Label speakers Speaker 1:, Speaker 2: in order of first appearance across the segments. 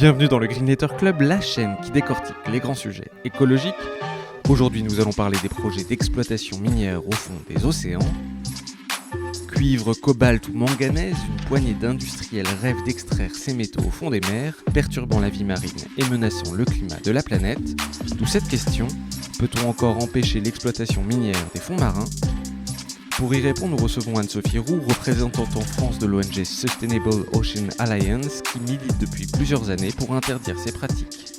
Speaker 1: Bienvenue dans le Greenletter Club, la chaîne qui décortique les grands sujets écologiques. Aujourd'hui, nous allons parler des projets d'exploitation minière au fond des océans. Cuivre, cobalt ou manganèse, une poignée d'industriels rêvent d'extraire ces métaux au fond des mers, perturbant la vie marine et menaçant le climat de la planète. D'où cette question, peut-on encore empêcher l'exploitation minière des fonds marins ? Pour y répondre, nous recevons Anne-Sophie Roux, représentante en France de l'ONG Sustainable Ocean Alliance, qui milite depuis plusieurs années pour interdire ces pratiques.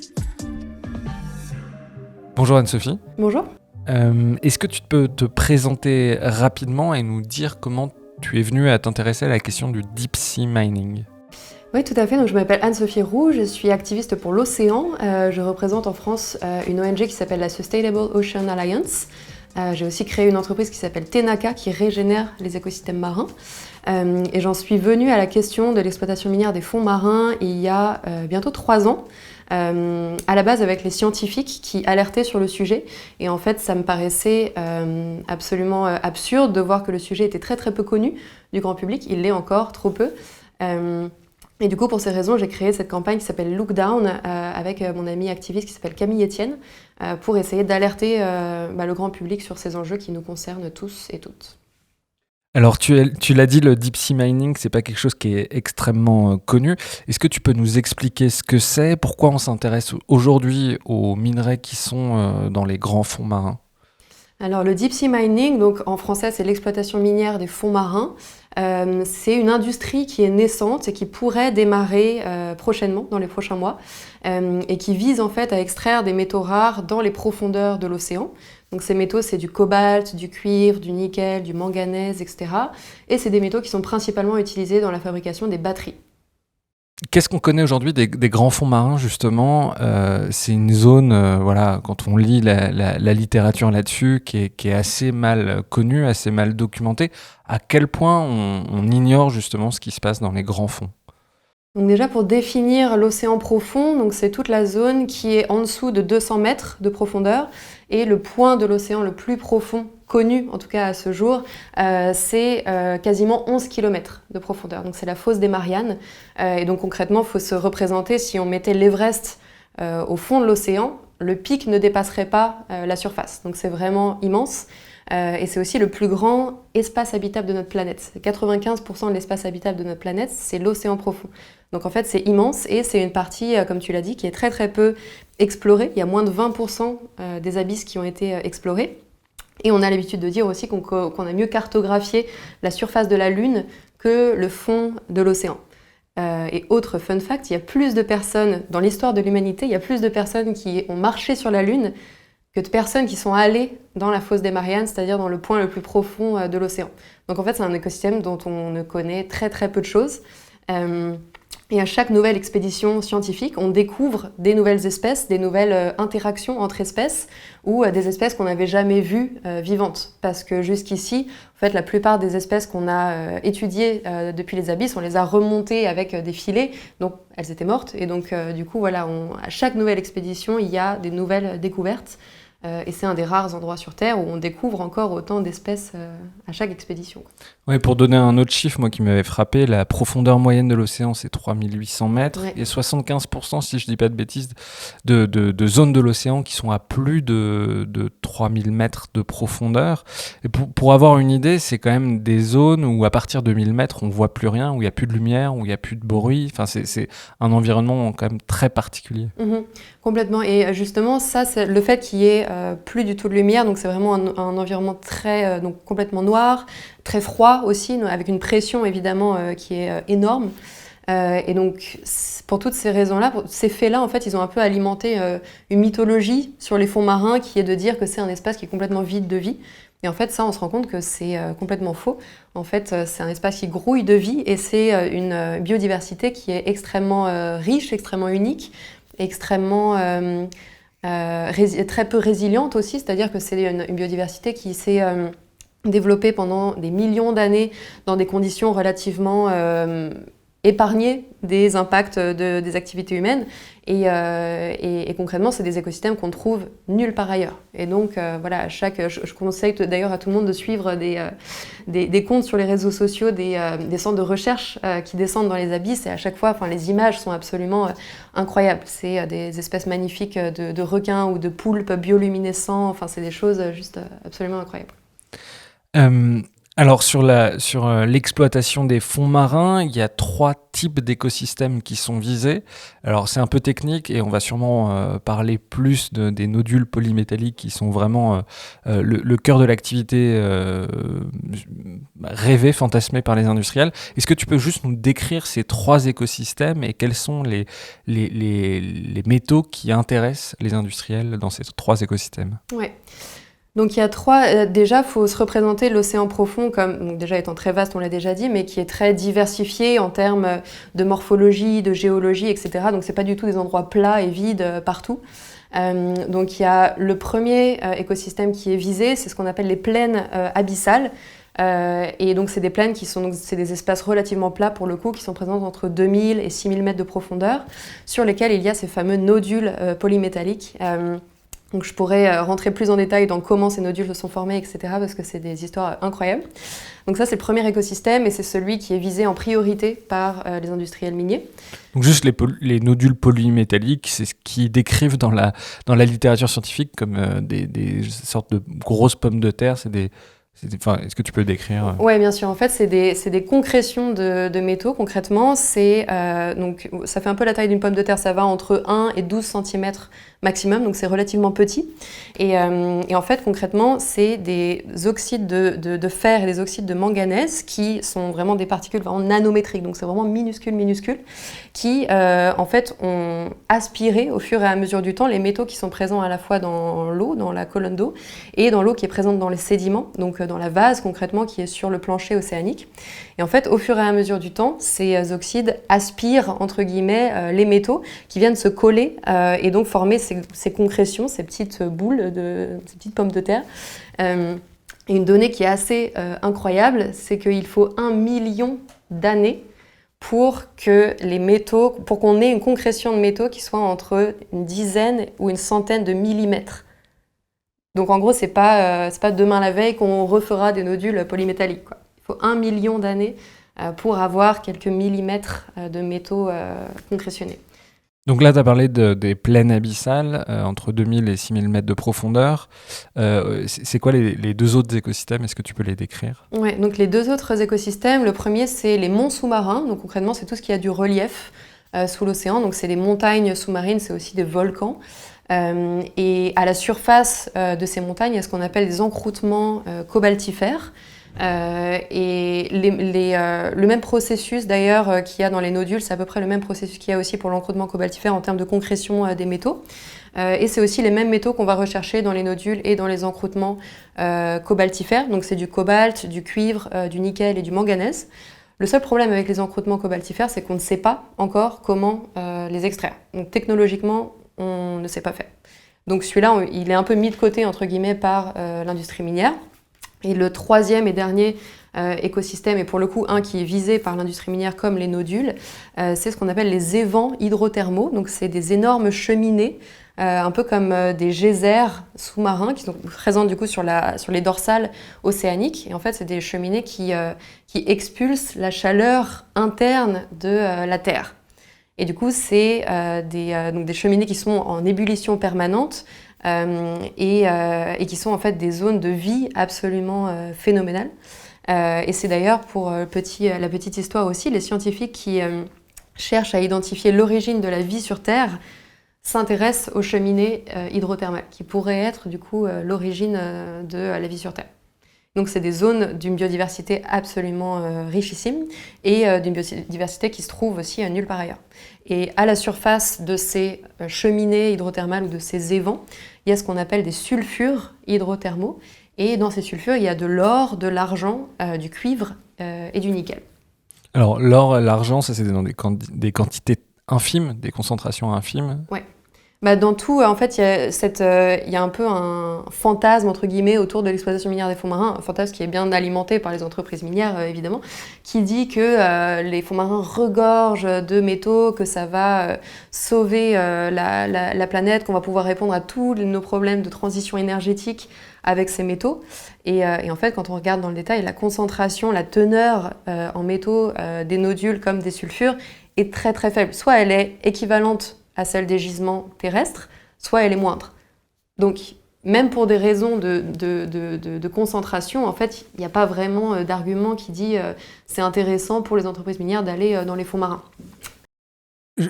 Speaker 2: Bonjour Anne-Sophie.
Speaker 3: Bonjour.
Speaker 2: Est-ce que tu peux te présenter rapidement et nous dire comment tu es venue à t'intéresser à la question du deep sea mining ?
Speaker 3: Oui, tout à fait. Donc, je m'appelle Anne-Sophie Roux, je suis activiste pour l'océan. Je représente en France une ONG qui s'appelle la Sustainable Ocean Alliance. J'ai aussi créé une entreprise qui s'appelle Tenaka, qui régénère les écosystèmes marins. Et j'en suis venue à la question de l'exploitation minière des fonds marins il y a bientôt 3 ans. À la base avec les scientifiques qui alertaient sur le sujet. Et en fait, ça me paraissait absolument absurde de voir que le sujet était très très peu connu du grand public. Il l'est encore trop peu. Et du coup, pour ces raisons, j'ai créé cette campagne qui s'appelle Look Down avec mon ami activiste qui s'appelle Camille Etienne pour essayer d'alerter le grand public sur ces enjeux qui nous concernent tous et toutes.
Speaker 2: Alors, tu l'as dit, le deep sea mining, c'est pas quelque chose qui est extrêmement connu. Est-ce que tu peux nous expliquer ce que c'est ? Pourquoi on s'intéresse aujourd'hui aux minerais qui sont dans les grands fonds marins ?
Speaker 3: Alors, le deep sea mining, donc en français, c'est l'exploitation minière des fonds marins. C'est une industrie qui est naissante et qui pourrait démarrer prochainement, dans les prochains mois, et qui vise en fait à extraire des métaux rares dans les profondeurs de l'océan. Donc ces métaux, c'est du cobalt, du cuivre, du nickel, du manganèse, etc. Et c'est des métaux qui sont principalement utilisés dans la fabrication des batteries.
Speaker 2: Qu'est-ce qu'on connaît aujourd'hui des grands fonds marins, justement ? C'est une zone, quand on lit la littérature là-dessus, qui est assez mal connue, assez mal documentée. À quel point on ignore justement ce qui se passe dans les grands fonds ?
Speaker 3: Donc déjà, pour définir l'océan profond, donc c'est toute la zone qui est en dessous de 200 mètres de profondeur. Et le point de l'océan le plus profond connu, en tout cas à ce jour, c'est quasiment 11 km de profondeur. Donc c'est la fosse des Mariannes. Et donc concrètement, il faut se représenter, si on mettait l'Everest au fond de l'océan, le pic ne dépasserait pas la surface. Donc c'est vraiment immense. Et c'est aussi le plus grand espace habitable de notre planète. 95% de l'espace habitable de notre planète, c'est l'océan profond. Donc en fait, c'est immense et c'est une partie, comme tu l'as dit, qui est très très peu explorée. Il y a moins de 20% des abysses qui ont été explorés. Et on a l'habitude de dire aussi qu'on a mieux cartographié la surface de la Lune que le fond de l'océan. Et autre fun fact, il y a plus de personnes, dans l'histoire de l'humanité, il y a plus de personnes qui ont marché sur la Lune que de personnes qui sont allées dans la fosse des Mariannes, c'est-à-dire dans le point le plus profond de l'océan. Donc en fait, c'est un écosystème dont on ne connaît très très peu de choses. Et à chaque nouvelle expédition scientifique, on découvre des nouvelles espèces, des nouvelles interactions entre espèces ou des espèces qu'on n'avait jamais vues vivantes. Parce que jusqu'ici, en fait, la plupart des espèces qu'on a étudiées depuis les abysses, on les a remontées avec des filets, donc elles étaient mortes. Et donc, du coup, voilà, à chaque nouvelle expédition, il y a des nouvelles découvertes. Et c'est un des rares endroits sur Terre où on découvre encore autant d'espèces à chaque expédition.
Speaker 2: Oui, pour donner un autre chiffre, moi qui m'avait frappé, la profondeur moyenne de l'océan, c'est 3800 mètres. Ouais. Et 75%, si je ne dis pas de bêtises, de zones de l'océan qui sont à plus de 3000 mètres de profondeur. Et pour avoir une idée, c'est quand même des zones où à partir de 1000 mètres, on ne voit plus rien, où il n'y a plus de lumière, où il n'y a plus de bruit. Enfin, c'est un environnement quand même très particulier.
Speaker 3: Mmh, complètement. Et justement, ça, c'est le fait qu'il y ait plus du tout de lumière, donc c'est vraiment un environnement très, donc complètement noir, très froid aussi, avec une pression évidemment qui est énorme. Et donc pour toutes ces raisons-là, pour ces faits-là, en fait, ils ont un peu alimenté une mythologie sur les fonds marins qui est de dire que c'est un espace qui est complètement vide de vie. Et en fait, ça, on se rend compte que c'est complètement faux. En fait, c'est un espace qui grouille de vie et c'est une biodiversité qui est extrêmement riche, extrêmement unique, extrêmement très peu résiliente aussi, c'est-à-dire que c'est une biodiversité qui s'est développée pendant des millions d'années dans des conditions relativement épargnés des impacts des activités humaines. Et concrètement, c'est des écosystèmes qu'on trouve nulle part ailleurs. Et donc, voilà, je conseille d'ailleurs à tout le monde de suivre des comptes sur les réseaux sociaux, des centres de recherche qui descendent dans les abysses. Et à chaque fois, les images sont absolument incroyables. C'est des espèces magnifiques de requins ou de poulpes bioluminescents. Enfin, c'est des choses juste absolument incroyables.
Speaker 2: Alors sur l'exploitation des fonds marins, il y a 3 types d'écosystèmes qui sont visés. Alors c'est un peu technique et on va sûrement parler plus des nodules polymétalliques qui sont vraiment le cœur de l'activité rêvée, fantasmée par les industriels. Est-ce que tu peux juste nous décrire ces 3 écosystèmes et quels sont les métaux qui intéressent les industriels dans ces 3 écosystèmes ?
Speaker 3: Ouais. Donc il y a 3, déjà il faut se représenter l'océan profond comme, donc déjà étant très vaste, on l'a déjà dit, mais qui est très diversifié en termes de morphologie, de géologie, etc. Donc c'est pas du tout des endroits plats et vides partout. Donc il y a le premier écosystème qui est visé, c'est ce qu'on appelle les plaines abyssales. Et donc c'est des plaines c'est des espaces relativement plats pour le coup, qui sont présentes entre 2000 et 6000 mètres de profondeur, sur lesquels il y a ces fameux nodules polymétalliques. Donc je pourrais rentrer plus en détail dans comment ces nodules se sont formés, etc., parce que c'est des histoires incroyables. Donc ça, c'est le premier écosystème et c'est celui qui est visé en priorité par les industriels miniers.
Speaker 2: Donc juste les nodules polymétalliques, c'est ce qu'ils décrivent dans la littérature scientifique comme des sortes de grosses pommes de terre. Est-ce que tu peux le décrire ?
Speaker 3: Oui, bien sûr. En fait, c'est des concrétions de métaux. Concrètement, donc, ça fait un peu la taille d'une pomme de terre. Ça va entre 1 et 12 cm maximum, donc c'est relativement petit. Et en fait, concrètement, c'est des oxydes de fer et des oxydes de manganèse qui sont vraiment des particules vraiment nanométriques. Donc c'est vraiment minuscules, qui en fait ont aspiré au fur et à mesure du temps les métaux qui sont présents à la fois dans l'eau, dans la colonne d'eau, et dans l'eau qui est présente dans les sédiments, donc dans la vase concrètement qui est sur le plancher océanique. Et en fait, au fur et à mesure du temps, ces oxydes aspirent, entre guillemets, les métaux qui viennent se coller et donc former ces concrétions, ces petites boules, ces petites pommes de terre. Et une donnée qui est assez incroyable, c'est qu'il faut 1 million d'années pour qu'on ait une concrétion de métaux qui soit entre une dizaine ou une centaine de millimètres. Donc en gros, c'est pas demain la veille qu'on refera des nodules polymétalliques, quoi. Il faut 1 million d'années pour avoir quelques millimètres de métaux concrétionnés.
Speaker 2: Donc là, tu as parlé des plaines abyssales entre 2000 et 6000 mètres de profondeur. C'est quoi les 2 autres écosystèmes ? Est-ce que tu peux les décrire ?
Speaker 3: Ouais, donc les 2 autres écosystèmes, le premier, c'est les monts sous-marins. Donc concrètement, c'est tout ce qui a du relief sous l'océan. Donc c'est des montagnes sous-marines, c'est aussi des volcans. Et à la surface de ces montagnes, il y a ce qu'on appelle des encroûtements cobaltifères. Et le même processus d'ailleurs qu'il y a dans les nodules, c'est à peu près le même processus qu'il y a aussi pour l'encroûtement cobaltifère en termes de concrétion des métaux. Et c'est aussi les mêmes métaux qu'on va rechercher dans les nodules et dans les encroûtements cobaltifères. Donc c'est du cobalt, du cuivre, du nickel et du manganèse. Le seul problème avec les encroûtements cobaltifères, c'est qu'on ne sait pas encore comment les extraire. Donc technologiquement, on ne sait pas faire. Donc celui-là, il est un peu mis de côté entre guillemets par l'industrie minière. Et le troisième et dernier écosystème, et pour le coup un qui est visé par l'industrie minière comme les nodules, c'est ce qu'on appelle les évents hydrothermaux. Donc c'est des énormes cheminées, un peu comme des geysers sous-marins qui sont présents du coup sur les dorsales océaniques. Et en fait, c'est des cheminées qui expulsent la chaleur interne de la Terre. Et du coup, c'est donc des cheminées qui sont en ébullition permanente, et qui sont en fait des zones de vie absolument phénoménales. Et c'est d'ailleurs pour la petite histoire aussi, les scientifiques qui cherchent à identifier l'origine de la vie sur Terre s'intéressent aux cheminées hydrothermales, qui pourraient être du coup l'origine de la vie sur Terre. Donc c'est des zones d'une biodiversité absolument richissime et d'une biodiversité qui se trouve aussi nulle part ailleurs. Et à la surface de ces cheminées hydrothermales ou de ces évents, il y a ce qu'on appelle des sulfures hydrothermaux. Et dans ces sulfures, il y a de l'or, de l'argent, du cuivre et du nickel.
Speaker 2: Alors l'or et l'argent, ça c'est dans des quantités infimes, des concentrations infimes ?
Speaker 3: Ouais. Dans tout, en fait, il y a un peu un fantasme, entre guillemets, autour de l'exploitation minière des fonds marins, un fantasme qui est bien alimenté par les entreprises minières, évidemment, qui dit que les fonds marins regorgent de métaux, que ça va sauver la planète, qu'on va pouvoir répondre à tous nos problèmes de transition énergétique avec ces métaux. Et en fait, quand on regarde dans le détail, la concentration, la teneur en métaux des nodules comme des sulfures est très très faible. Soit elle est équivalente à celle des gisements terrestres, soit elle est moindre. Donc, même pour des raisons de concentration, en fait, il n'y a pas vraiment d'argument qui dit c'est intéressant pour les entreprises minières d'aller dans les fonds marins.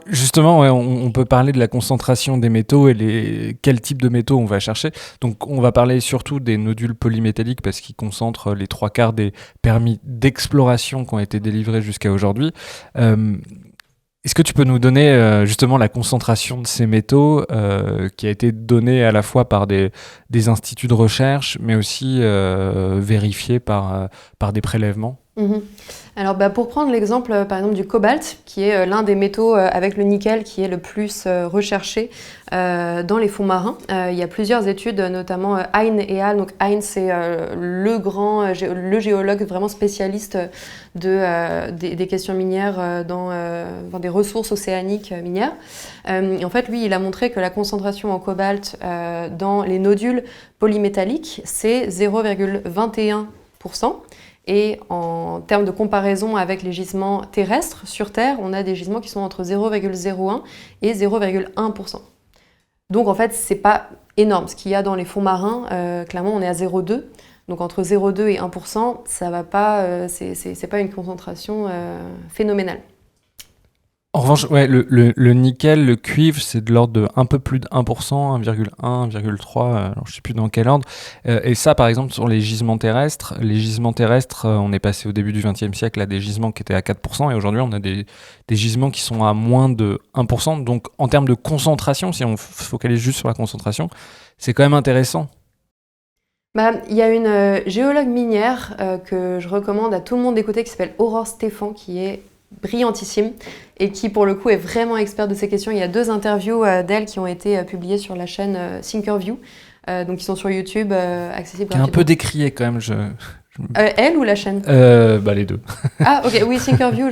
Speaker 2: Justement, ouais, on peut parler de la concentration des métaux et quel type de métaux on va chercher. Donc, on va parler surtout des nodules polymétalliques parce qu'ils concentrent les 3/4 des permis d'exploration qui ont été délivrés jusqu'à aujourd'hui. Est-ce que tu peux nous donner justement la concentration de ces métaux qui a été donnée à la fois par des instituts de recherche, mais aussi vérifiée par des prélèvements ?
Speaker 3: Alors pour prendre l'exemple par exemple du cobalt, qui est l'un des métaux avec le nickel qui est le plus recherché dans les fonds marins, il y a plusieurs études, notamment Hein et al. Donc Hein, c'est le géologue vraiment spécialiste des questions minières dans des ressources océaniques minières. Et en fait, lui, il a montré que la concentration en cobalt dans les nodules polymétalliques, c'est 0,21%. Et en termes de comparaison avec les gisements terrestres, sur Terre, on a des gisements qui sont entre 0,01 et 0,1%. Donc en fait, c'est pas énorme. Ce qu'il y a dans les fonds marins, clairement, on est à 0,2. Donc entre 0,2 et 1%, ça va pas, c'est pas une concentration phénoménale.
Speaker 2: En revanche, ouais, le nickel, le cuivre, c'est de l'ordre de un peu plus de 1%, 1,1, 1,3, alors je ne sais plus dans quel ordre. Et ça, par exemple, sur les gisements terrestres, on est passé au début du XXe siècle à des gisements qui étaient à 4%, et aujourd'hui, on a des gisements qui sont à moins de 1%. Donc, en termes de concentration, si on focalise juste sur la concentration, c'est quand même intéressant.
Speaker 3: Il y a une géologue minière que je recommande à tout le monde d'écouter qui s'appelle Aurore Stéphan, qui est brillantissime et qui pour le coup est vraiment experte de ces questions. Il y a 2 interviews d'elle qui ont été publiées sur la chaîne Thinkerview, donc qui sont sur YouTube, accessibles.
Speaker 2: Qui est un peu décriée quand même.
Speaker 3: Elle ou la chaîne
Speaker 2: les deux.
Speaker 3: Ah ok, oui, Thinkerview,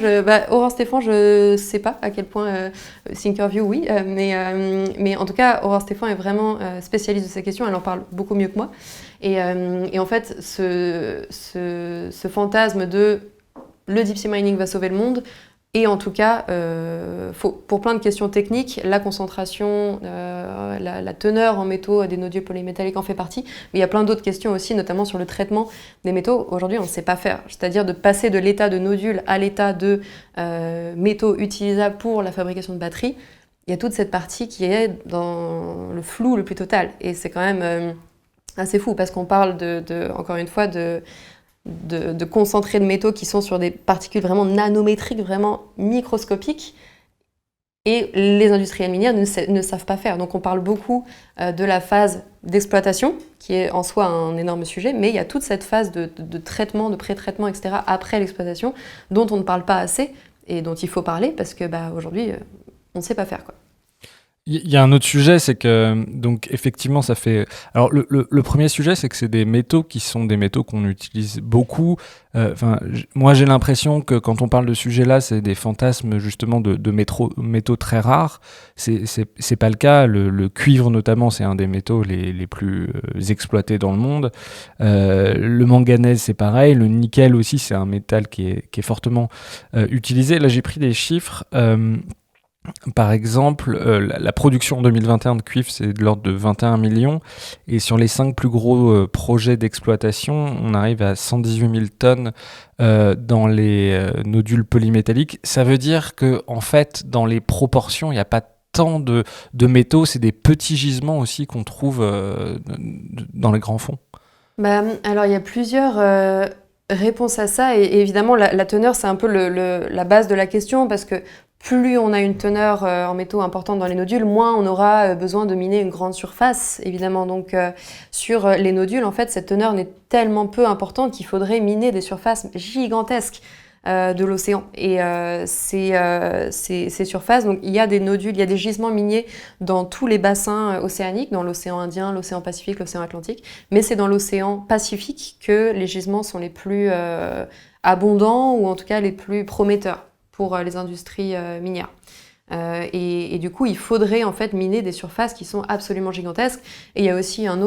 Speaker 3: Aurore Stéphan, je sais pas à quel point Thinkerview, oui, mais en tout cas, Aurore Stéphan est vraiment spécialiste de ces questions, elle en parle beaucoup mieux que moi. Et en fait, ce fantasme de le deep sea mining va sauver le monde, et en tout cas, pour plein de questions techniques, la concentration, la teneur en métaux des nodules polymétalliques en fait partie, mais il y a plein d'autres questions aussi, notamment sur le traitement des métaux. Aujourd'hui, on ne sait pas faire, c'est-à-dire de passer de l'état de nodule à l'état de métaux utilisables pour la fabrication de batteries. Il y a toute cette partie qui est dans le flou le plus total, et c'est quand même assez fou, parce qu'on parle encore une fois, de concentrés de métaux qui sont sur des particules vraiment nanométriques, vraiment microscopiques, et les industriels miniers ne savent pas faire. Donc on parle beaucoup de la phase d'exploitation, qui est en soi un énorme sujet, mais il y a toute cette phase de traitement, de pré-traitement, etc., après l'exploitation, dont on ne parle pas assez, et dont il faut parler, parce que aujourd'hui, on ne sait pas faire, quoi.
Speaker 2: Il y a un autre sujet, c'est que, donc, effectivement, ça fait... Alors, le premier sujet, c'est que c'est des métaux qui sont des métaux qu'on utilise beaucoup. Moi, j'ai l'impression que quand on parle de ce sujet-là, c'est des fantasmes, justement, de métaux très rares. C'est pas le cas. Le cuivre, notamment, c'est un des métaux les plus exploités dans le monde. Le manganèse, c'est pareil. Le nickel aussi, c'est un métal qui est fortement utilisé. Là, j'ai pris des chiffres... Par exemple, la production en 2021 de cuivre, c'est de l'ordre de 21 millions. Et sur les 5 plus gros projets d'exploitation, on arrive à 118 000 tonnes dans les nodules polymétalliques. Ça veut dire que, en fait, dans les proportions, il n'y a pas tant de métaux. C'est des petits gisements aussi qu'on trouve dans les grands fonds.
Speaker 3: Alors, il y a plusieurs réponses à ça. Et évidemment, la teneur, c'est un peu la base de la question, parce que plus on a une teneur en métaux importante dans les nodules, moins on aura besoin de miner une grande surface, évidemment. Donc sur les nodules, en fait, cette teneur n'est tellement peu importante qu'il faudrait miner des surfaces gigantesques. de l'océan. Et ces surfaces, donc il y a des nodules, il y a des gisements miniers dans tous les bassins océaniques, dans l'océan Indien, l'océan Pacifique, l'océan Atlantique, mais c'est dans l'océan Pacifique que les gisements sont les plus abondants ou en tout cas les plus prometteurs pour les industries minières. Et du coup, il faudrait en fait miner des surfaces qui sont absolument gigantesques. Et il y a aussi une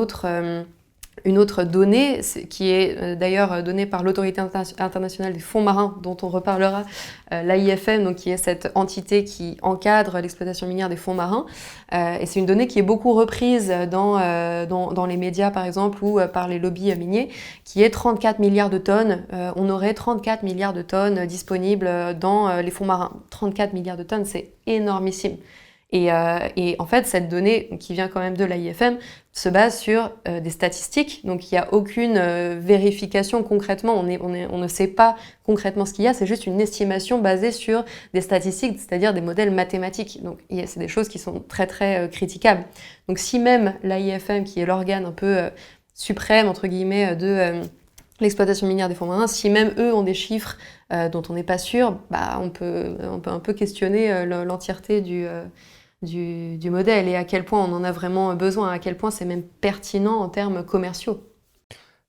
Speaker 3: autre donnée qui est d'ailleurs donnée par l'Autorité internationale des fonds marins, dont on reparlera, l'AIFM, donc qui est cette entité qui encadre l'exploitation minière des fonds marins. Et c'est une donnée qui est beaucoup reprise dans les médias, par exemple, ou par les lobbies miniers, qui est 34 milliards de tonnes. On aurait 34 milliards de tonnes disponibles dans les fonds marins. 34 milliards de tonnes, c'est énormissime. Et en fait, cette donnée, qui vient quand même de l'AIFM, se base sur des statistiques. Donc, il n'y a aucune vérification concrètement. On ne sait pas concrètement ce qu'il y a. C'est juste une estimation basée sur des statistiques, c'est-à-dire des modèles mathématiques. Donc, c'est des choses qui sont très, très critiquables. Donc, si même l'AIFM, qui est l'organe un peu suprême, entre guillemets, de l'exploitation minière des fonds marins, si même eux ont des chiffres dont on n'est pas sûr, on peut un peu questionner l'entièreté du modèle et à quel point on en a vraiment besoin, à quel point c'est même pertinent en termes commerciaux.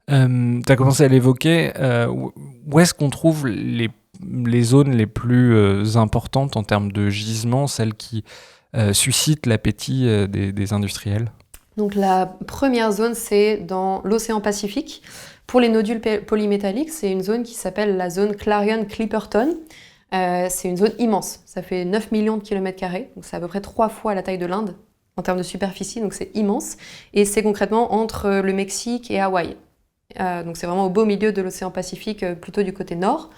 Speaker 2: Tu as commencé à l'évoquer. Où est-ce qu'on trouve les zones les plus importantes en termes de gisement, celles qui suscitent l'appétit des industriels ?
Speaker 3: Donc la première zone, c'est dans l'océan Pacifique. Pour les nodules polymétalliques, c'est une zone qui s'appelle la zone Clarion-Clipperton. C'est une zone immense, ça fait 9 millions de kilomètres carrés, donc c'est à peu près 3 fois la taille de l'Inde en termes de superficie, donc c'est immense. Et c'est concrètement entre le Mexique et Hawaï. Donc c'est vraiment au beau milieu de l'océan Pacifique, plutôt du côté nord.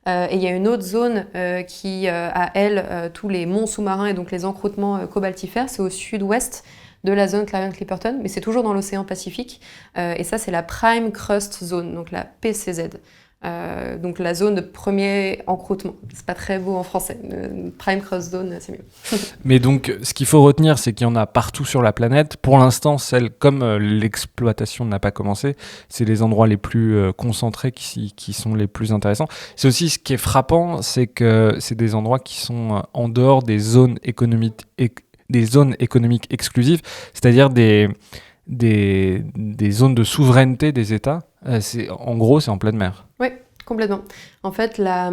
Speaker 3: Et il y a une autre zone qui a, elle, tous les monts sous-marins et donc les encroûtements cobaltifères, c'est au sud-ouest de la zone Clarion-Clipperton, mais c'est toujours dans l'océan Pacifique. Et ça, c'est la Prime Crust Zone, donc la PCZ. Donc la zone de premier encroûtement. C'est pas très beau en français. Prime Crust Zone, c'est mieux.
Speaker 2: Mais donc, ce qu'il faut retenir, c'est qu'il y en a partout sur la planète. Pour l'instant, comme l'exploitation n'a pas commencé, c'est les endroits les plus concentrés qui sont les plus intéressants. C'est aussi ce qui est frappant, c'est que c'est des endroits qui sont en dehors des zones économiques exclusives, c'est-à-dire des zones de souveraineté des États. En gros, c'est en pleine mer.
Speaker 3: Oui, complètement. En fait, la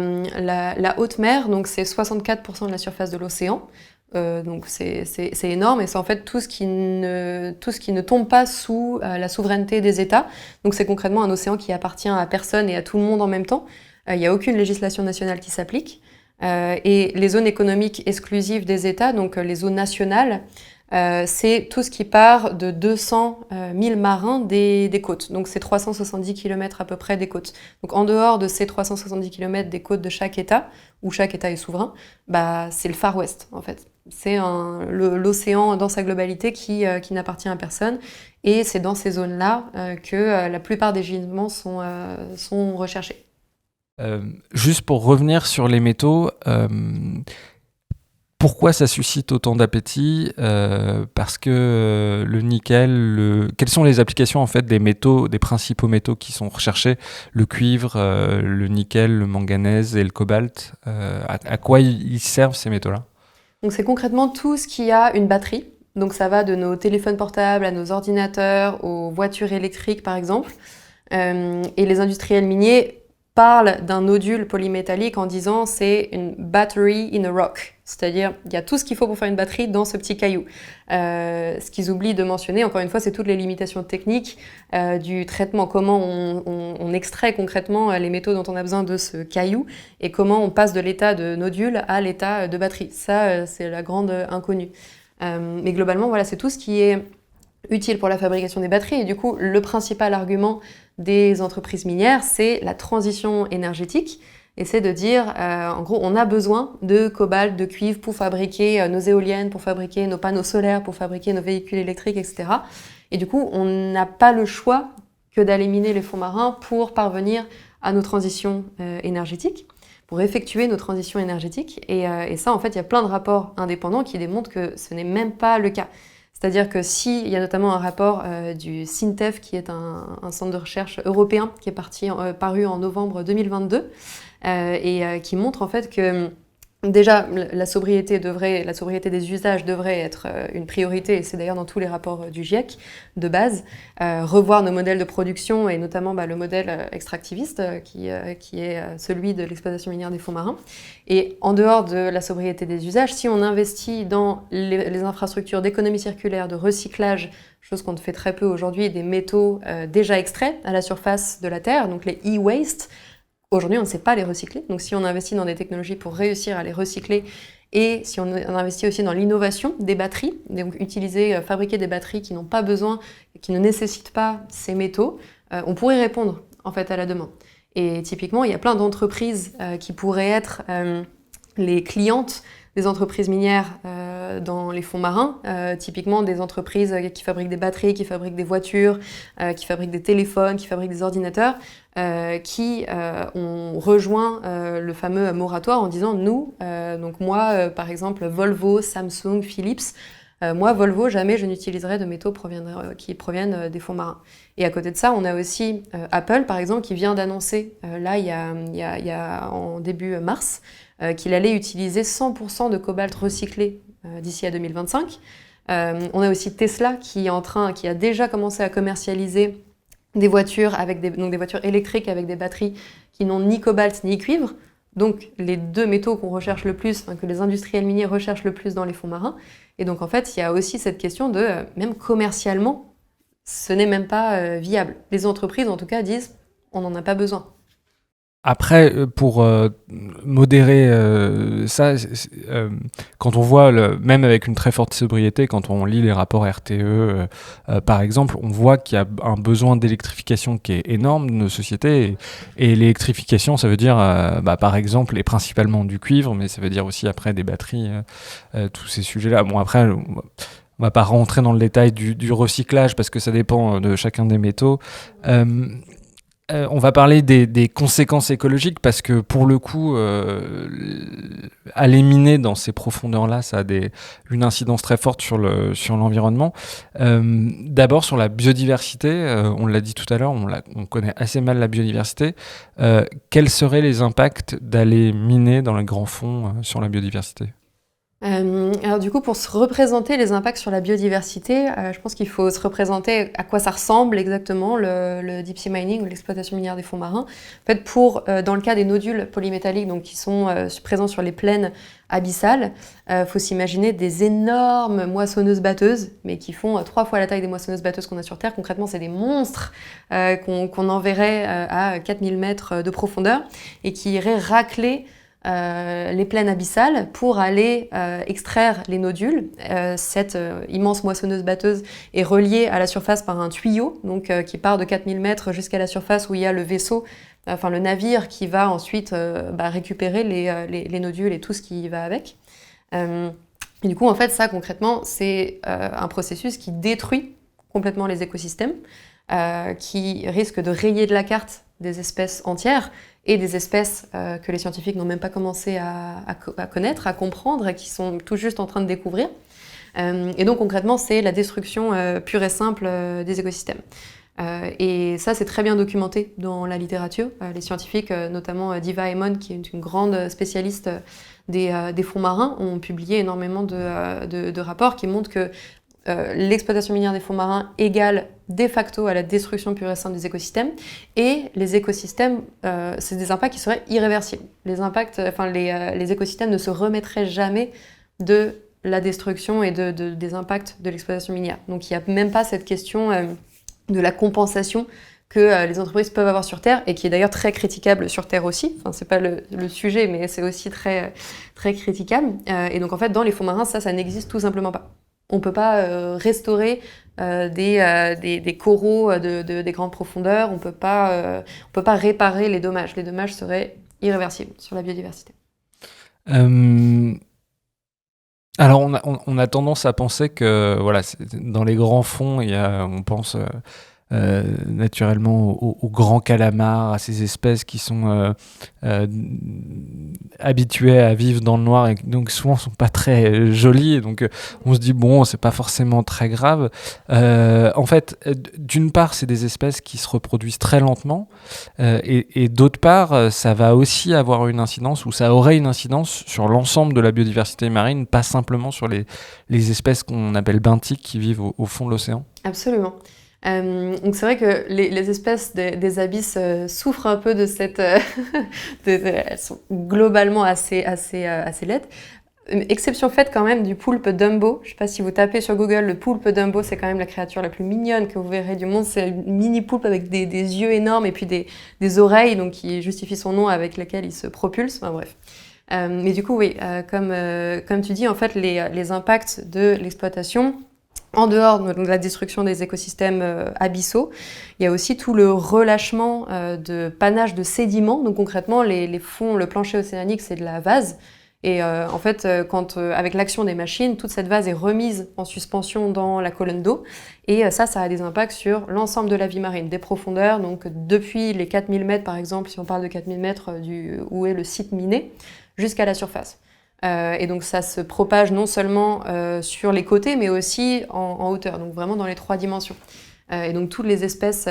Speaker 3: haute mer, donc c'est 64% de la surface de l'océan. Donc c'est énorme et c'est en fait tout ce qui ne tombe pas sous la souveraineté des États. Donc c'est concrètement un océan qui appartient à personne et à tout le monde en même temps. Il n'y a aucune législation nationale qui s'applique. Et les zones économiques exclusives des États, donc les zones nationales, c'est tout ce qui part de 200 000 marins des côtes. Donc c'est 370 km à peu près des côtes. Donc en dehors de ces 370 km des côtes de chaque État, où chaque État est souverain, c'est le Far West en fait. C'est l'océan dans sa globalité qui n'appartient à personne. Et c'est dans ces zones-là que la plupart des gisements sont recherchés.
Speaker 2: Juste pour revenir sur les métaux, pourquoi ça suscite autant d'appétit ? Parce que le nickel, quelles sont les applications en fait des métaux, des principaux métaux qui sont recherchés ? Le cuivre, le nickel, le manganèse et le cobalt. À quoi ils servent ces métaux-là ?
Speaker 3: Donc c'est concrètement tout ce qui a une batterie. Donc ça va de nos téléphones portables à nos ordinateurs, aux voitures électriques par exemple. Et les industriels miniers parle d'un nodule polymétallique en disant c'est une battery in a rock, c'est-à-dire il y a tout ce qu'il faut pour faire une batterie dans ce petit caillou. Ce qu'ils oublient de mentionner, encore une fois, c'est toutes les limitations techniques du traitement, comment on extrait concrètement les métaux dont on a besoin de ce caillou et comment on passe de l'état de nodule à l'état de batterie. Ça, c'est la grande inconnue. Mais globalement, voilà, c'est tout ce qui est utile pour la fabrication des batteries. Et du coup, le principal argument des entreprises minières, c'est la transition énergétique. Et c'est de dire, en gros, on a besoin de cobalt, de cuivre pour fabriquer nos éoliennes, pour fabriquer nos panneaux solaires, pour fabriquer nos véhicules électriques, etc. Et du coup, on n'a pas le choix que d'aller miner les fonds marins pour parvenir à nos transitions énergétiques, pour effectuer nos transitions énergétiques. Et ça, en fait, il y a plein de rapports indépendants qui démontrent que ce n'est même pas le cas. C'est-à-dire que il y a notamment un rapport du SINTEF, qui est un centre de recherche européen, qui est paru en novembre 2022, et qui montre en fait que déjà, la sobriété des usages devrait être une priorité, et c'est d'ailleurs dans tous les rapports du GIEC de base. Revoir nos modèles de production, et notamment le modèle extractiviste, qui est celui de l'exploitation minière des fonds marins. Et en dehors de la sobriété des usages, si on investit dans les infrastructures d'économie circulaire, de recyclage, chose qu'on fait très peu aujourd'hui, des métaux déjà extraits à la surface de la Terre, donc les e-waste. Aujourd'hui, on ne sait pas les recycler. Donc, si on investit dans des technologies pour réussir à les recycler, et si on investit aussi dans l'innovation des batteries, donc fabriquer des batteries qui n'ont pas besoin, qui ne nécessitent pas ces métaux, on pourrait répondre en fait à la demande. Et typiquement, il y a plein d'entreprises qui pourraient être les clientes des entreprises minières dans les fonds marins, typiquement des entreprises qui fabriquent des batteries, qui fabriquent des voitures, qui fabriquent des téléphones, qui fabriquent des ordinateurs, qui ont rejoint le fameux moratoire en disant nous, donc moi par exemple Volvo, Samsung, Philips, moi Volvo, jamais je n'utiliserai de métaux qui proviennent des fonds marins. Et à côté de ça, on a aussi Apple par exemple qui vient d'annoncer là il y a en début mars qu'il allait utiliser 100% de cobalt recyclé d'ici à 2025. On a aussi Tesla qui a déjà commencé à commercialiser des voitures donc des voitures électriques avec des batteries qui n'ont ni cobalt ni cuivre, donc les deux métaux qu'on recherche le plus, que les industriels miniers recherchent le plus dans les fonds marins. Et donc en fait, il y a aussi cette question de, même commercialement, ce n'est même pas viable. Les entreprises en tout cas disent, on n'en a pas besoin.
Speaker 2: Après, pour modérer ça, quand on voit, même avec une très forte sobriété, quand on lit les rapports RTE, par exemple, on voit qu'il y a un besoin d'électrification qui est énorme de nos sociétés. Et l'électrification, ça veut dire, par exemple, et principalement du cuivre, mais ça veut dire aussi après des batteries, tous ces sujets-là. Bon, après, on va pas rentrer dans le détail du recyclage parce que ça dépend de chacun des métaux. On va parler des conséquences écologiques parce que pour le coup, aller miner dans ces profondeurs-là, ça a une incidence très forte sur l'environnement. D'abord sur la biodiversité, on l'a dit tout à l'heure, on connaît assez mal la biodiversité. Quels seraient les impacts d'aller miner dans les grands fonds sur la biodiversité ?
Speaker 3: Alors du coup, pour se représenter les impacts sur la biodiversité, je pense qu'il faut se représenter à quoi ça ressemble exactement le deep sea mining ou l'exploitation minière des fonds marins. En fait, dans le cas des nodules polymétalliques, donc qui sont présents sur les plaines abyssales, faut s'imaginer des énormes moissonneuses-batteuses, mais qui font 3 fois la taille des moissonneuses-batteuses qu'on a sur Terre. Concrètement, c'est des monstres qu'on enverrait à 4000 mètres de profondeur et qui iraient racler les plaines abyssales pour aller extraire les nodules. Cette immense moissonneuse-batteuse est reliée à la surface par un tuyau donc, qui part de 4000 mètres jusqu'à la surface où il y a le vaisseau, le navire qui va ensuite récupérer les nodules et tout ce qui va avec. Et du coup, en fait, ça, concrètement, c'est un processus qui détruit complètement les écosystèmes, qui risque de rayer de la carte des espèces entières et des espèces que les scientifiques n'ont même pas commencé à connaître, à comprendre et qui sont tout juste en train de découvrir. Et donc concrètement, c'est la destruction pure et simple des écosystèmes. Et ça, c'est très bien documenté dans la littérature. Les scientifiques, notamment Diva Amon, qui est une grande spécialiste des fonds marins, ont publié énormément de rapports qui montrent que l'exploitation minière des fonds marins égale de facto à la destruction pure et simple des écosystèmes. Et les écosystèmes, c'est des impacts qui seraient irréversibles. Les écosystèmes ne se remettraient jamais de la destruction et des impacts de l'exploitation minière. Donc il n'y a même pas cette question de la compensation que les entreprises peuvent avoir sur Terre, et qui est d'ailleurs très critiquable sur Terre aussi. Enfin, c'est pas le sujet, mais c'est aussi très, très critiquable. Et donc en fait, dans les fonds marins, ça n'existe tout simplement pas. On ne peut pas restaurer des coraux des grandes profondeurs, on ne peut pas réparer les dommages. Les dommages seraient irréversibles sur la biodiversité.
Speaker 2: Alors on a tendance à penser que dans les grands fonds, on pense naturellement aux grands calamars, à ces espèces qui sont habitués à vivre dans le noir et donc souvent sont pas très jolis. Et donc on se dit bon, c'est pas forcément très grave. En fait, d'une part, c'est des espèces qui se reproduisent très lentement et d'autre part, ça va aussi avoir une incidence ou ça aurait une incidence sur l'ensemble de la biodiversité marine, pas simplement sur les espèces qu'on appelle benthiques qui vivent au fond de l'océan.
Speaker 3: Absolument. Donc c'est vrai que les espèces des abysses souffrent un peu de cette... elles sont globalement assez laides. Une exception faite quand même du poulpe Dumbo. Je ne sais pas si vous tapez sur Google, le poulpe Dumbo, c'est quand même la créature la plus mignonne que vous verrez du monde. C'est une mini poulpe avec des yeux énormes et puis des oreilles, donc qui justifie son nom, avec lesquelles il se propulse. Enfin bref. Mais du coup, oui, comme tu dis, en fait, les impacts de l'exploitation, en dehors de la destruction des écosystèmes abyssaux, il y a aussi tout le relâchement de panache de sédiments. Donc concrètement, les fonds, le plancher océanique, c'est de la vase. Et en fait, avec l'action des machines, toute cette vase est remise en suspension dans la colonne d'eau. Et ça a des impacts sur l'ensemble de la vie marine, des profondeurs. Donc depuis les 4000 mètres, par exemple, si on parle de 4000 mètres où est le site miné, jusqu'à la surface. Et donc ça se propage non seulement sur les côtés, mais aussi en hauteur, donc vraiment dans les 3 dimensions. Et donc toutes les espèces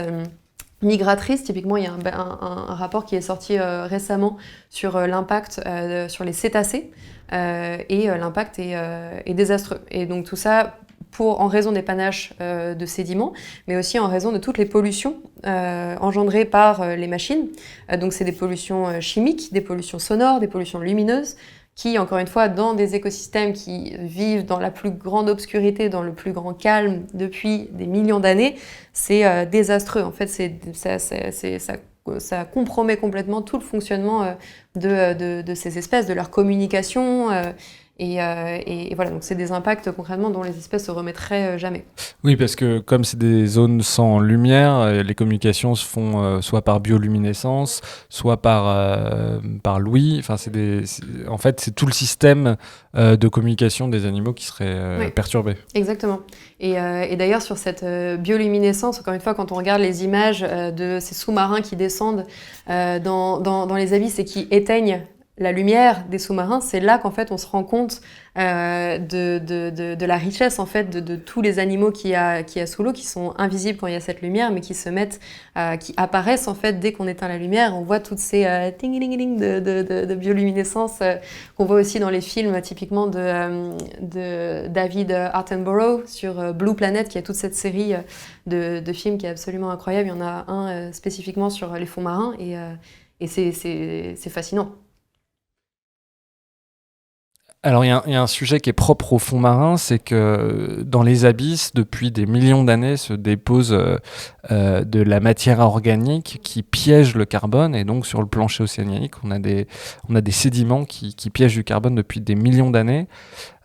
Speaker 3: migratrices, typiquement il y a un rapport qui est sorti récemment sur l'impact sur les cétacés, et l'impact est désastreux. Et donc tout ça en raison des panaches de sédiments, mais aussi en raison de toutes les pollutions engendrées par les machines. Donc c'est des pollutions chimiques, des pollutions sonores, des pollutions lumineuses, qui, encore une fois, dans des écosystèmes qui vivent dans la plus grande obscurité, dans le plus grand calme depuis des millions d'années, c'est désastreux. En fait, ça compromet complètement tout le fonctionnement de ces espèces, de leur communication. Et voilà, donc c'est des impacts concrètement dont les espèces se remettraient jamais.
Speaker 2: Oui, parce que comme c'est des zones sans lumière, les communications se font soit par bioluminescence, soit par l'ouïe. Enfin, en fait, c'est tout le système de communication des animaux qui serait perturbé.
Speaker 3: Exactement. Et d'ailleurs, sur cette bioluminescence, encore une fois, quand on regarde les images de ces sous-marins qui descendent dans les abysses et qui éteignent la lumière des sous-marins, c'est là qu'en fait on se rend compte de la richesse en fait de tous les animaux qu'il y a sous l'eau, qui sont invisibles quand il y a cette lumière, mais qui qui apparaissent en fait dès qu'on éteint la lumière. On voit toutes ces ting-ling-ling de bioluminescence qu'on voit aussi dans les films, typiquement de David Attenborough sur Blue Planet, qui a toute cette série de films qui est absolument incroyable. Il y en a un spécifiquement sur les fonds marins et c'est fascinant.
Speaker 2: Alors, il y a un sujet qui est propre au fond marin, c'est que dans les abysses, depuis des millions d'années, se dépose de la matière organique qui piège le carbone. Et donc, sur le plancher océanique, on a des sédiments qui piègent du carbone depuis des millions d'années.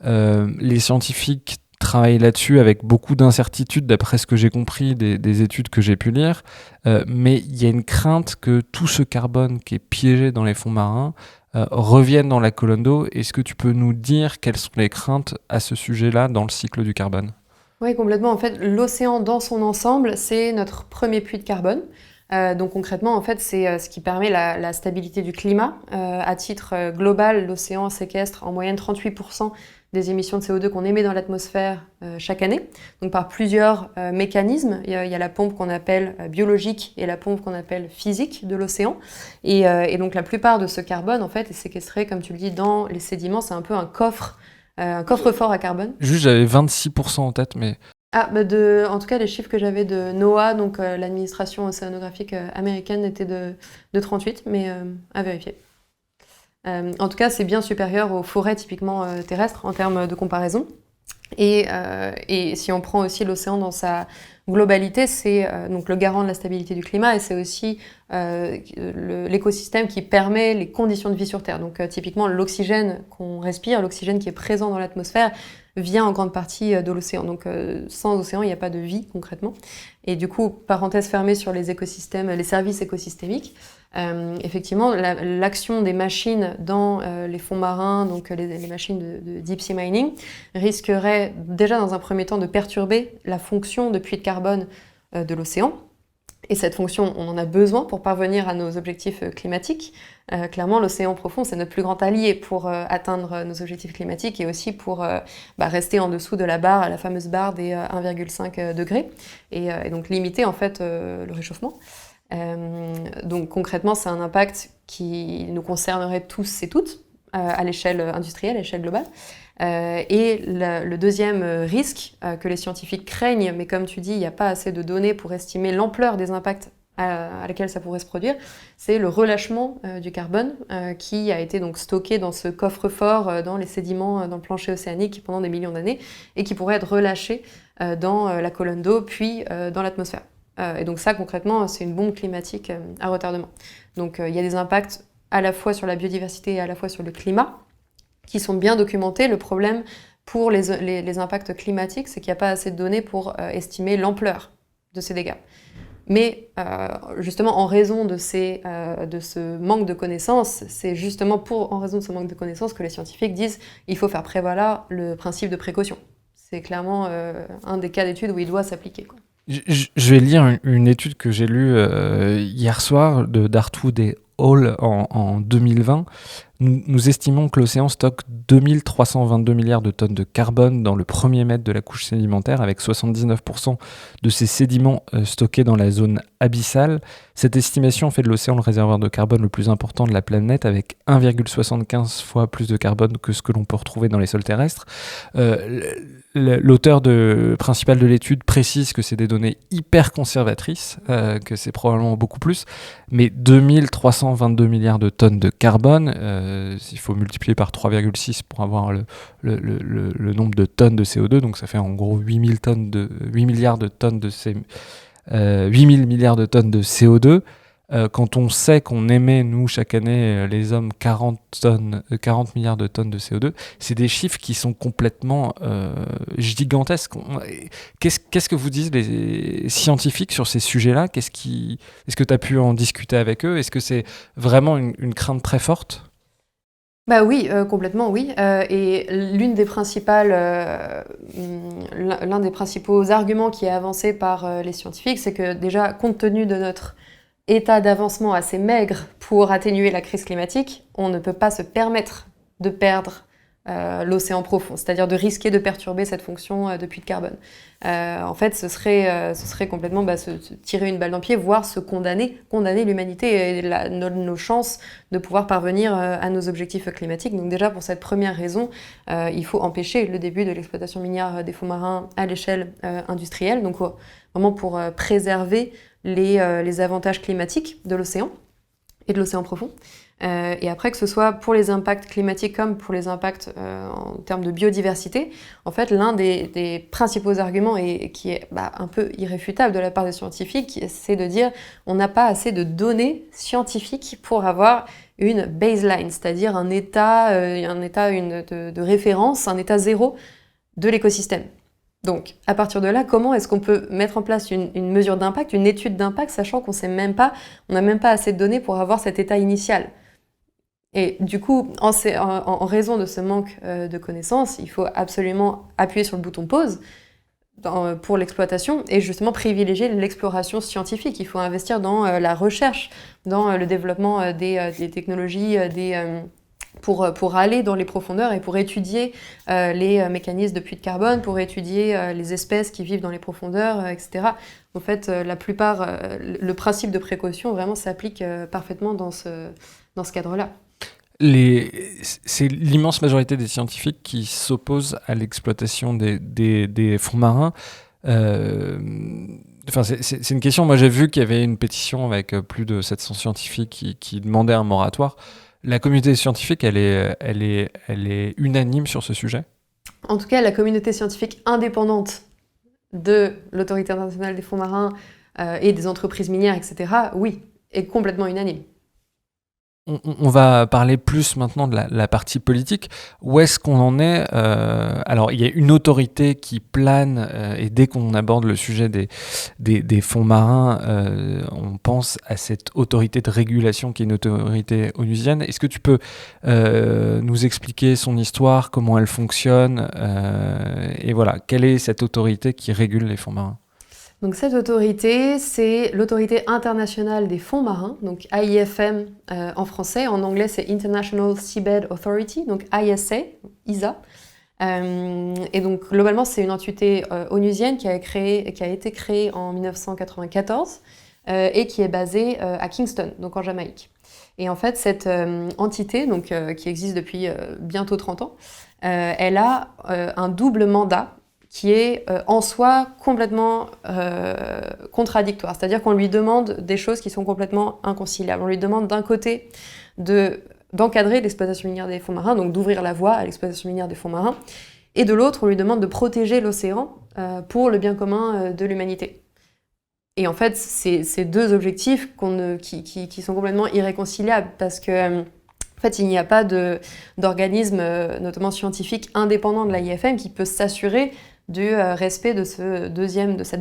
Speaker 2: Les scientifiques travaillent là-dessus avec beaucoup d'incertitudes, d'après ce que j'ai compris des études que j'ai pu lire. Mais il y a une crainte que tout ce carbone qui est piégé dans les fonds marins reviennent dans la colonne d'eau. Est-ce que tu peux nous dire quelles sont les craintes à ce sujet-là dans le cycle du carbone ?
Speaker 3: Oui, complètement. En fait, l'océan dans son ensemble, c'est notre premier puits de carbone. Donc concrètement, en fait, c'est ce qui permet la stabilité du climat. À titre global, l'océan séquestre en moyenne 38% des émissions de CO2 qu'on émet dans l'atmosphère chaque année, donc par plusieurs mécanismes. Il y a la pompe qu'on appelle biologique et la pompe qu'on appelle physique de l'océan. Et donc la plupart de ce carbone, en fait, est séquestré, comme tu le dis, dans les sédiments. C'est un peu un coffre-fort à carbone.
Speaker 2: Juste, j'avais 26% en tête, mais...
Speaker 3: En tout cas, les chiffres que j'avais de NOAA, donc l'administration océanographique américaine, étaient de 38, mais à vérifier. En tout cas, c'est bien supérieur aux forêts typiquement terrestres en termes de comparaison. Et si on prend aussi l'océan dans sa globalité, c'est donc le garant de la stabilité du climat et c'est aussi l'écosystème qui permet les conditions de vie sur Terre. Donc typiquement, l'oxygène qu'on respire, l'oxygène qui est présent dans l'atmosphère, vient en grande partie de l'océan. Donc sans océan, il n'y a pas de vie concrètement. Et du coup, parenthèse fermée sur les écosystèmes, les services écosystémiques, effectivement, l'action des machines dans les fonds marins, donc les machines de deep sea mining, risquerait déjà dans un premier temps de perturber la fonction de puits de carbone de l'océan. Et cette fonction, on en a besoin pour parvenir à nos objectifs climatiques. Clairement, l'océan profond, c'est notre plus grand allié pour atteindre nos objectifs climatiques et aussi pour rester en dessous de la barre, la fameuse barre des 1,5 degrés, et donc limiter en fait le réchauffement. Donc concrètement, c'est un impact qui nous concernerait tous et toutes à l'échelle industrielle, à l'échelle globale. Et le deuxième risque que les scientifiques craignent, mais comme tu dis, il n'y a pas assez de données pour estimer l'ampleur des impacts à laquelle ça pourrait se produire, c'est le relâchement du carbone qui a été donc stocké dans ce coffre-fort dans les sédiments, dans le plancher océanique pendant des millions d'années et qui pourrait être relâché dans la colonne d'eau puis dans l'atmosphère. Et donc ça, concrètement, c'est une bombe climatique à retardement. Donc il y a des impacts à la fois sur la biodiversité et à la fois sur le climat, qui sont bien documentés. Le problème pour les impacts climatiques, c'est qu'il n'y a pas assez de données pour estimer l'ampleur de ces dégâts. Mais justement, en raison de ce manque de connaissances, c'est justement en raison de ce manque de connaissances que les scientifiques disent qu'il faut faire prévaloir le principe de précaution. C'est clairement un des cas d'études où il doit s'appliquer, quoi.
Speaker 2: Je vais lire une étude que j'ai lue hier soir de Dartwood et Hall en 2020. Nous estimons que l'océan stocke 2322 milliards de tonnes de carbone dans le premier mètre de la couche sédimentaire, avec 79% de ces sédiments stockés dans la zone abyssale. Cette estimation fait de l'océan le réservoir de carbone le plus important de la planète, avec 1,75 fois plus de carbone que ce que l'on peut retrouver dans les sols terrestres. L'auteur principal de l'étude précise que c'est des données hyper conservatrices, que c'est probablement beaucoup plus, mais 2322 milliards de tonnes de carbone, il faut multiplier par 3,6 pour avoir le nombre de tonnes de CO2, donc ça fait en gros 8 milliards de tonnes de 8 000 milliards de tonnes de CO2. Quand on sait qu'on émet, nous, chaque année, les hommes, 40 milliards de tonnes de CO2, c'est des chiffres qui sont complètement gigantesques. Qu'est-ce que vous disent les scientifiques sur ces sujets-là ? Est-ce que tu as pu en discuter avec eux ? Est-ce que c'est vraiment une crainte très forte ?
Speaker 3: Bah oui, complètement oui. Et l'un des principaux arguments qui est avancé par les scientifiques, c'est que déjà, compte tenu de notre état d'avancement assez maigre pour atténuer la crise climatique, on ne peut pas se permettre de perdre l'océan profond, c'est-à-dire de risquer de perturber cette fonction de puits de carbone. En fait, ce serait complètement se tirer une balle dans le pied, voire se condamner l'humanité et nos chances de pouvoir parvenir à nos objectifs climatiques. Donc déjà, pour cette première raison, il faut empêcher le début de l'exploitation minière des fonds marins à l'échelle industrielle, donc vraiment pour préserver les avantages climatiques de l'océan et de l'océan profond. Et après, que ce soit pour les impacts climatiques comme pour les impacts en termes de biodiversité, en fait, l'un des principaux arguments, et qui est un peu irréfutable de la part des scientifiques, c'est de dire on n'a pas assez de données scientifiques pour avoir une baseline, c'est-à-dire un état de référence, un état zéro de l'écosystème. Donc, à partir de là, comment est-ce qu'on peut mettre en place une mesure d'impact, une étude d'impact, sachant qu'on n'a même pas assez de données pour avoir cet état initial ? Et du coup, en raison de ce manque de connaissances, il faut absolument appuyer sur le bouton pause pour l'exploitation et justement privilégier l'exploration scientifique. Il faut investir dans la recherche, dans le développement des technologies, pour aller dans les profondeurs et pour étudier les mécanismes de puits de carbone, pour étudier les espèces qui vivent dans les profondeurs, etc. En fait, le principe de précaution vraiment s'applique parfaitement dans ce cadre-là.
Speaker 2: C'est l'immense majorité des scientifiques qui s'opposent à l'exploitation des fonds marins. C'est une question. Moi, j'ai vu qu'il y avait une pétition avec plus de 700 scientifiques qui demandaient un moratoire. La communauté scientifique, elle est unanime sur ce sujet ?
Speaker 3: En tout cas, la communauté scientifique indépendante de l'Autorité internationale des fonds marins et des entreprises minières, etc., oui, est complètement unanime.
Speaker 2: On va parler plus maintenant de la partie politique. Où est-ce qu'on en est ? Alors, il y a une autorité qui plane, et dès qu'on aborde le sujet des fonds marins, on pense à cette autorité de régulation qui est une autorité onusienne. Est-ce que tu peux nous expliquer son histoire, comment elle fonctionne, et voilà, quelle est cette autorité qui régule les fonds marins ?
Speaker 3: Donc cette autorité, c'est l'autorité internationale des fonds marins, donc AIFM en français, en anglais c'est International Seabed Authority, donc ISA. Et donc globalement c'est une entité onusienne qui a été créée en 1994 et qui est basée à Kingston, donc en Jamaïque. Et en fait cette entité, donc, qui existe depuis bientôt 30 ans, elle a un double mandat qui est en soi complètement contradictoire. C'est-à-dire qu'on lui demande des choses qui sont complètement inconciliables. On lui demande d'un côté d'encadrer l'exploitation minière des fonds marins, donc d'ouvrir la voie à l'exploitation minière des fonds marins, et de l'autre, on lui demande de protéger l'océan pour le bien commun de l'humanité. Et en fait, c'est ces deux objectifs qui sont complètement irréconciliables, parce que en fait, il n'y a pas d'organisme, notamment scientifique, indépendant de l'AIFM qui peut s'assurer du respect de cette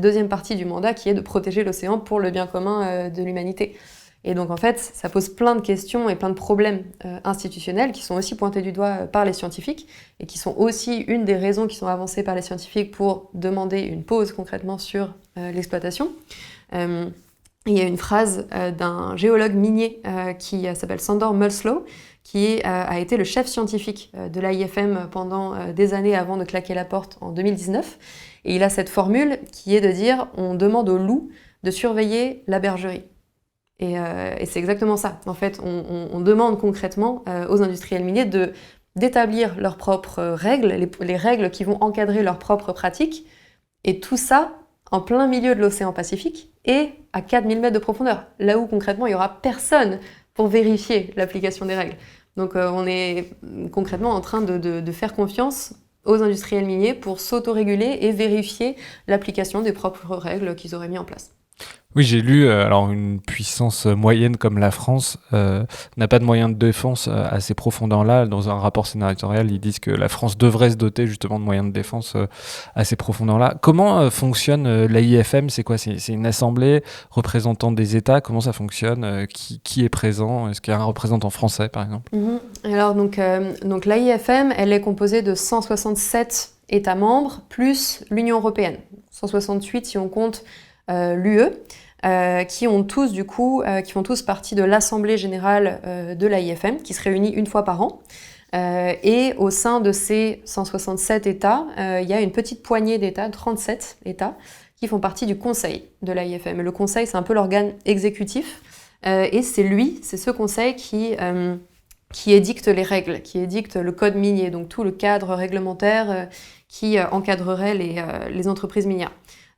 Speaker 3: deuxième partie du mandat qui est de protéger l'océan pour le bien commun de l'humanité. Et donc en fait, ça pose plein de questions et plein de problèmes institutionnels qui sont aussi pointés du doigt par les scientifiques et qui sont aussi une des raisons qui sont avancées par les scientifiques pour demander une pause concrètement sur l'exploitation. Il y a une phrase d'un géologue minier qui s'appelle Sandor Mulslow, qui a été le chef scientifique de l'AIFM pendant des années avant de claquer la porte en 2019. Et il a cette formule qui est de dire « on demande aux loups de surveiller la bergerie ». Et c'est exactement ça. En fait, on demande concrètement aux industriels miniers d'établir leurs propres règles, les règles qui vont encadrer leurs propres pratiques, et tout ça en plein milieu de l'océan Pacifique et à 4000 mètres de profondeur, là où concrètement il n'y aura personne pour vérifier l'application des règles. Donc on est concrètement en train de faire confiance aux industriels miniers pour s'autoréguler et vérifier l'application des propres règles qu'ils auraient mis en place.
Speaker 2: Oui, j'ai lu, alors une puissance moyenne comme la France n'a pas de moyens de défense à ces profondeurs-là. Dans un rapport sénatorial, ils disent que la France devrait se doter justement de moyens de défense à ces profondeurs-là. Comment fonctionne l'AIFM ? C'est quoi ? C'est une assemblée représentant des États ? Comment ça fonctionne ? Qui est présent ? Est-ce qu'il y a un représentant français, par exemple ?
Speaker 3: Alors donc l'AIFM, elle est composée de 167 États membres, plus l'Union européenne. 168 si on compte l'UE. Qui font tous partie de l'Assemblée générale de l'AIFM, qui se réunit une fois par an. Et au sein de ces 167 États, il y a une petite poignée d'États, 37 États, qui font partie du Conseil de l'AIFM. Le Conseil, c'est un peu l'organe exécutif, et c'est ce Conseil qui édicte les règles, qui édicte le code minier, donc tout le cadre réglementaire qui encadrerait les entreprises minières.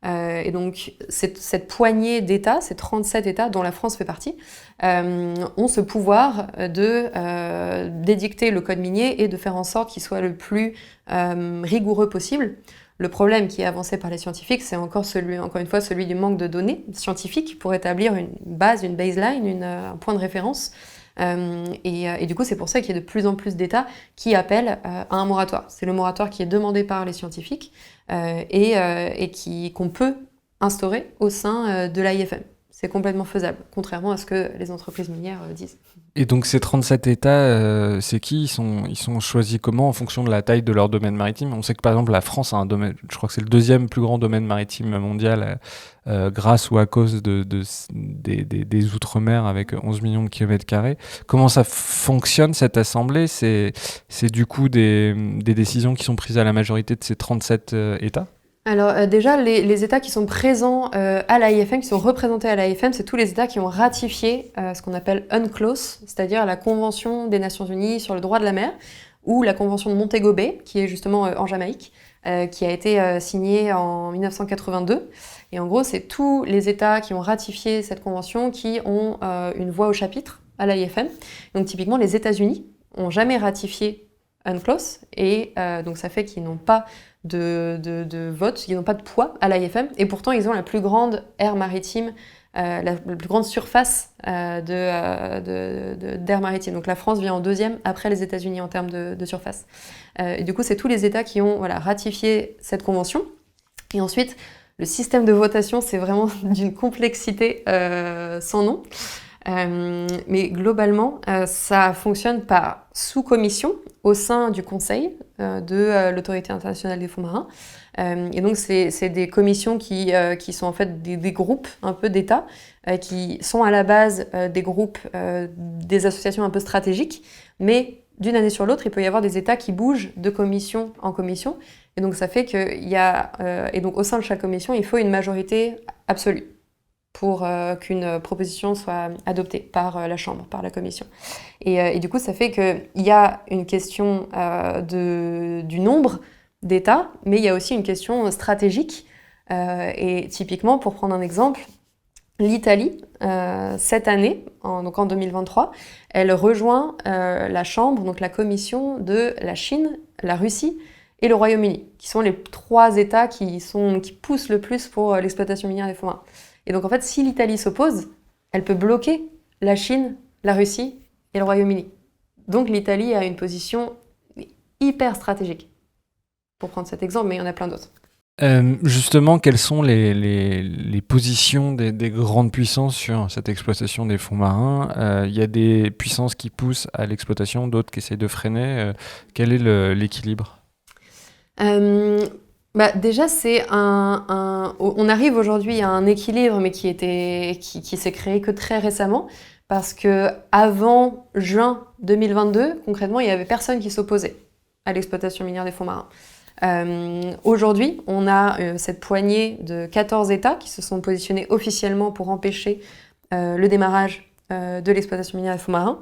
Speaker 3: Et donc, cette poignée d'États, ces 37 États dont la France fait partie, ont ce pouvoir d'édicter le code minier et de faire en sorte qu'il soit le plus rigoureux possible. Le problème qui est avancé par les scientifiques, c'est encore une fois celui du manque de données scientifiques pour établir une base, une baseline, un point de référence. Et du coup, c'est pour ça qu'il y a de plus en plus d'États qui appellent à un moratoire. C'est le moratoire qui est demandé par les scientifiques et qu'on peut instaurer au sein de l'AIFM. C'est complètement faisable, contrairement à ce que les entreprises minières disent.
Speaker 2: Et donc ces 37 États, c'est qui ? Ils sont choisis comment en fonction de la taille de leur domaine maritime ? On sait que par exemple la France a un domaine, je crois que c'est le deuxième plus grand domaine maritime mondial, grâce ou à cause des outre-mer avec 11 millions de kilomètres carrés. Comment ça fonctionne cette assemblée ? C'est du coup des décisions qui sont prises à la majorité de ces 37 États ?
Speaker 3: Alors déjà, les États qui sont présents à l'AIFM, qui sont représentés à l'AIFM, c'est tous les États qui ont ratifié ce qu'on appelle UNCLOS, c'est-à-dire la Convention des Nations Unies sur le droit de la mer, ou la Convention de Montego Bay, qui est justement en Jamaïque, qui a été signée en 1982. Et en gros, c'est tous les États qui ont ratifié cette convention qui ont une voix au chapitre à l'AIFM. Donc typiquement, les États-Unis n'ont jamais ratifié UNCLOS, et donc ça fait qu'ils n'ont pas de vote, ils n'ont pas de poids à l'AIFM, et pourtant ils ont la plus grande aire maritime, la plus grande surface d'air maritime. Donc la France vient en deuxième après les États-Unis en termes de surface. Et du coup, c'est tous les États qui ont ratifié cette convention. Et ensuite, le système de votation, c'est vraiment d'une complexité sans nom. Mais globalement, ça fonctionne par sous-commission au sein du Conseil de l'Autorité internationale des fonds marins. Et donc, c'est des commissions qui sont en fait des groupes un peu d'États qui sont à la base des groupes, des associations un peu stratégiques, mais d'une année sur l'autre, il peut y avoir des États qui bougent de commission en commission. Et donc, ça fait qu'il y a... et donc, au sein de chaque commission, il faut une majorité absolue pour qu'une proposition soit adoptée par la Chambre, par la Commission. Et du coup, ça fait qu'il y a une question du nombre d'États, mais il y a aussi une question stratégique. Et typiquement, pour prendre un exemple, l'Italie, cette année, donc en 2023, elle rejoint la Chambre, donc la Commission de la Chine, la Russie et le Royaume-Uni, qui sont les 3 États qui poussent le plus pour l'exploitation minière des fonds marins. Et donc en fait, si l'Italie s'oppose, elle peut bloquer la Chine, la Russie et le Royaume-Uni. Donc l'Italie a une position hyper stratégique, pour prendre cet exemple, mais il y en a plein d'autres.
Speaker 2: Justement, quelles sont les positions des grandes puissances sur cette exploitation des fonds marins? Il y a des puissances qui poussent à l'exploitation, d'autres qui essayent de freiner. Quel est l'équilibre?
Speaker 3: Déjà, on arrive aujourd'hui à un équilibre, mais qui s'est créé que très récemment, parce que avant juin 2022, concrètement, il n'y avait personne qui s'opposait à l'exploitation minière des fonds marins. Aujourd'hui, on a cette poignée de 14 États qui se sont positionnés officiellement pour empêcher le démarrage de l'exploitation minière des fonds marins.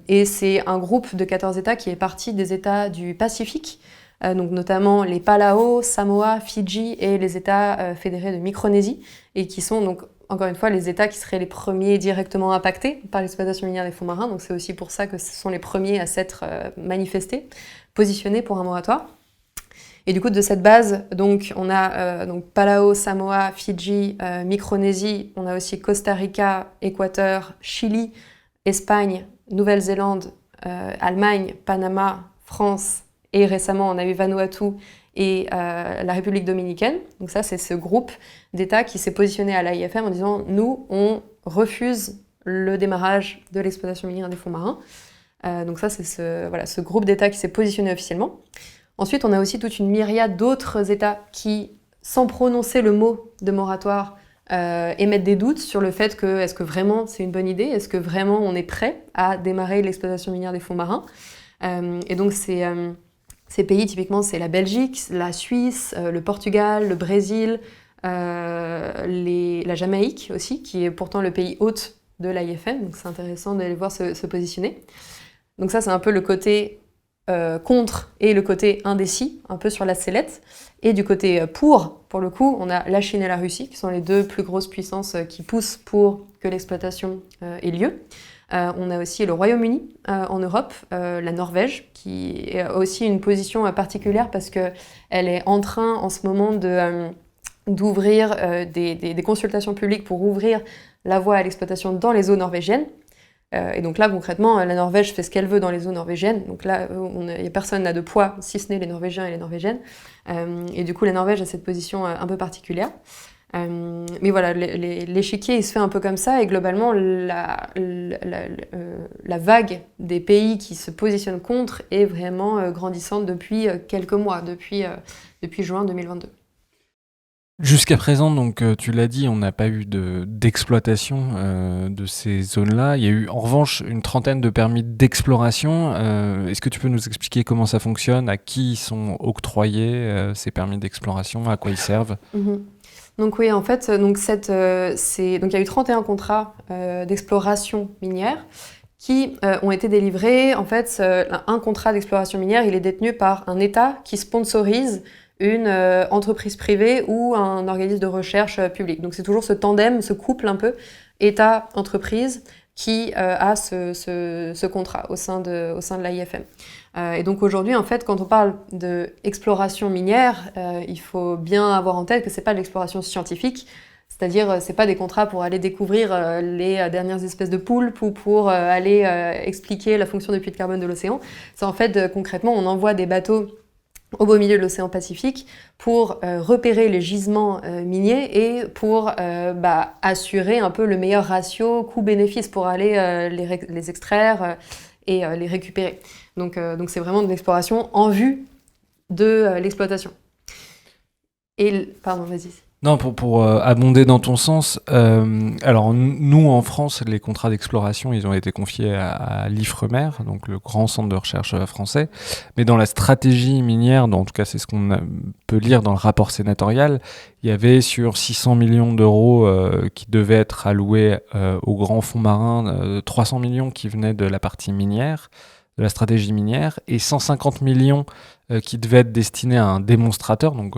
Speaker 3: Et c'est un groupe de 14 États qui est parti des États du Pacifique, donc notamment les Palau, Samoa, Fidji et les États fédérés de Micronésie, et qui sont donc, encore une fois, les États qui seraient les premiers directement impactés par l'exploitation minière des fonds marins. Donc c'est aussi pour ça que ce sont les premiers à s'être manifestés, positionnés pour un moratoire. Et du coup, de cette base, donc, on a donc Palau, Samoa, Fidji, Micronésie, on a aussi Costa Rica, Équateur, Chili, Espagne, Nouvelle-Zélande, Allemagne, Panama, France, et récemment, on a eu Vanuatu et la République dominicaine. Donc ça, c'est ce groupe d'États qui s'est positionné à l'AIFM en disant « Nous, on refuse le démarrage de l'exploitation minière des fonds marins ». Donc ça, c'est ce groupe d'États qui s'est positionné officiellement. Ensuite, on a aussi toute une myriade d'autres États qui, sans prononcer le mot de moratoire, émettent des doutes sur le fait que est-ce que vraiment c'est une bonne idée, est-ce que vraiment on est prêt à démarrer l'exploitation minière des fonds marins. Et donc ces pays, typiquement, c'est la Belgique, la Suisse, le Portugal, le Brésil, la Jamaïque aussi, qui est pourtant le pays hôte de l'AIFM. Donc c'est intéressant d'aller voir se positionner. Donc ça, c'est un peu le côté contre et le côté indécis, un peu sur la sellette. Et du côté pour le coup, on a la Chine et la Russie, qui sont les 2 plus grosses puissances qui poussent pour que l'exploitation ait lieu. On a aussi le Royaume-Uni en Europe, la Norvège, qui a aussi une position particulière parce qu'elle est en train en ce moment d'ouvrir des consultations publiques pour ouvrir la voie à l'exploitation dans les eaux norvégiennes. Et donc là, concrètement, la Norvège fait ce qu'elle veut dans les eaux norvégiennes. Donc là, personne n'a de poids, si ce n'est les Norvégiens et les Norvégiennes. Et du coup, la Norvège a cette position un peu particulière. Mais voilà, l'échiquier, il se fait un peu comme ça. Et globalement, la vague des pays qui se positionnent contre est vraiment grandissante depuis quelques mois, depuis juin 2022.
Speaker 2: Jusqu'à présent, donc tu l'as dit, on n'a pas eu d'exploitation de ces zones-là. Il y a eu en revanche une trentaine de permis d'exploration. Est-ce que tu peux nous expliquer comment ça fonctionne, à qui sont octroyés ces permis d'exploration, à quoi ils servent?
Speaker 3: Donc oui, en fait, donc il y a eu 31 contrats d'exploration minière qui ont été délivrés. En fait, un contrat d'exploration minière, il est détenu par un État qui sponsorise une entreprise privée ou un organisme de recherche public. Donc c'est toujours ce tandem, ce couple un peu État-entreprise qui a ce contrat au sein de l'AIFM. Et donc aujourd'hui, en fait, quand on parle d'exploration minière, il faut bien avoir en tête que c'est pas de l'exploration scientifique, c'est-à-dire c'est pas des contrats pour aller découvrir les dernières espèces de poulpes ou pour aller expliquer la fonction des puits de carbone de l'océan. C'est en fait concrètement, on envoie des bateaux au beau milieu de l'océan Pacifique pour repérer les gisements miniers et pour assurer un peu le meilleur ratio coût-bénéfice pour aller les extraire et les récupérer. Donc c'est vraiment de l'exploration en vue de l'exploitation. Pardon, vas-y.
Speaker 2: Non, pour abonder dans ton sens, alors nous en France, les contrats d'exploration, ils ont été confiés à l'IFREMER, donc le grand centre de recherche français. Mais dans la stratégie minière, en tout cas c'est ce qu'on peut lire dans le rapport sénatorial, il y avait sur 600 millions d'euros qui devaient être alloués au grand fonds marin, 300 millions qui venaient de la partie minière, de la stratégie minière, et 150 millions qui devaient être destinés à un démonstrateur, donc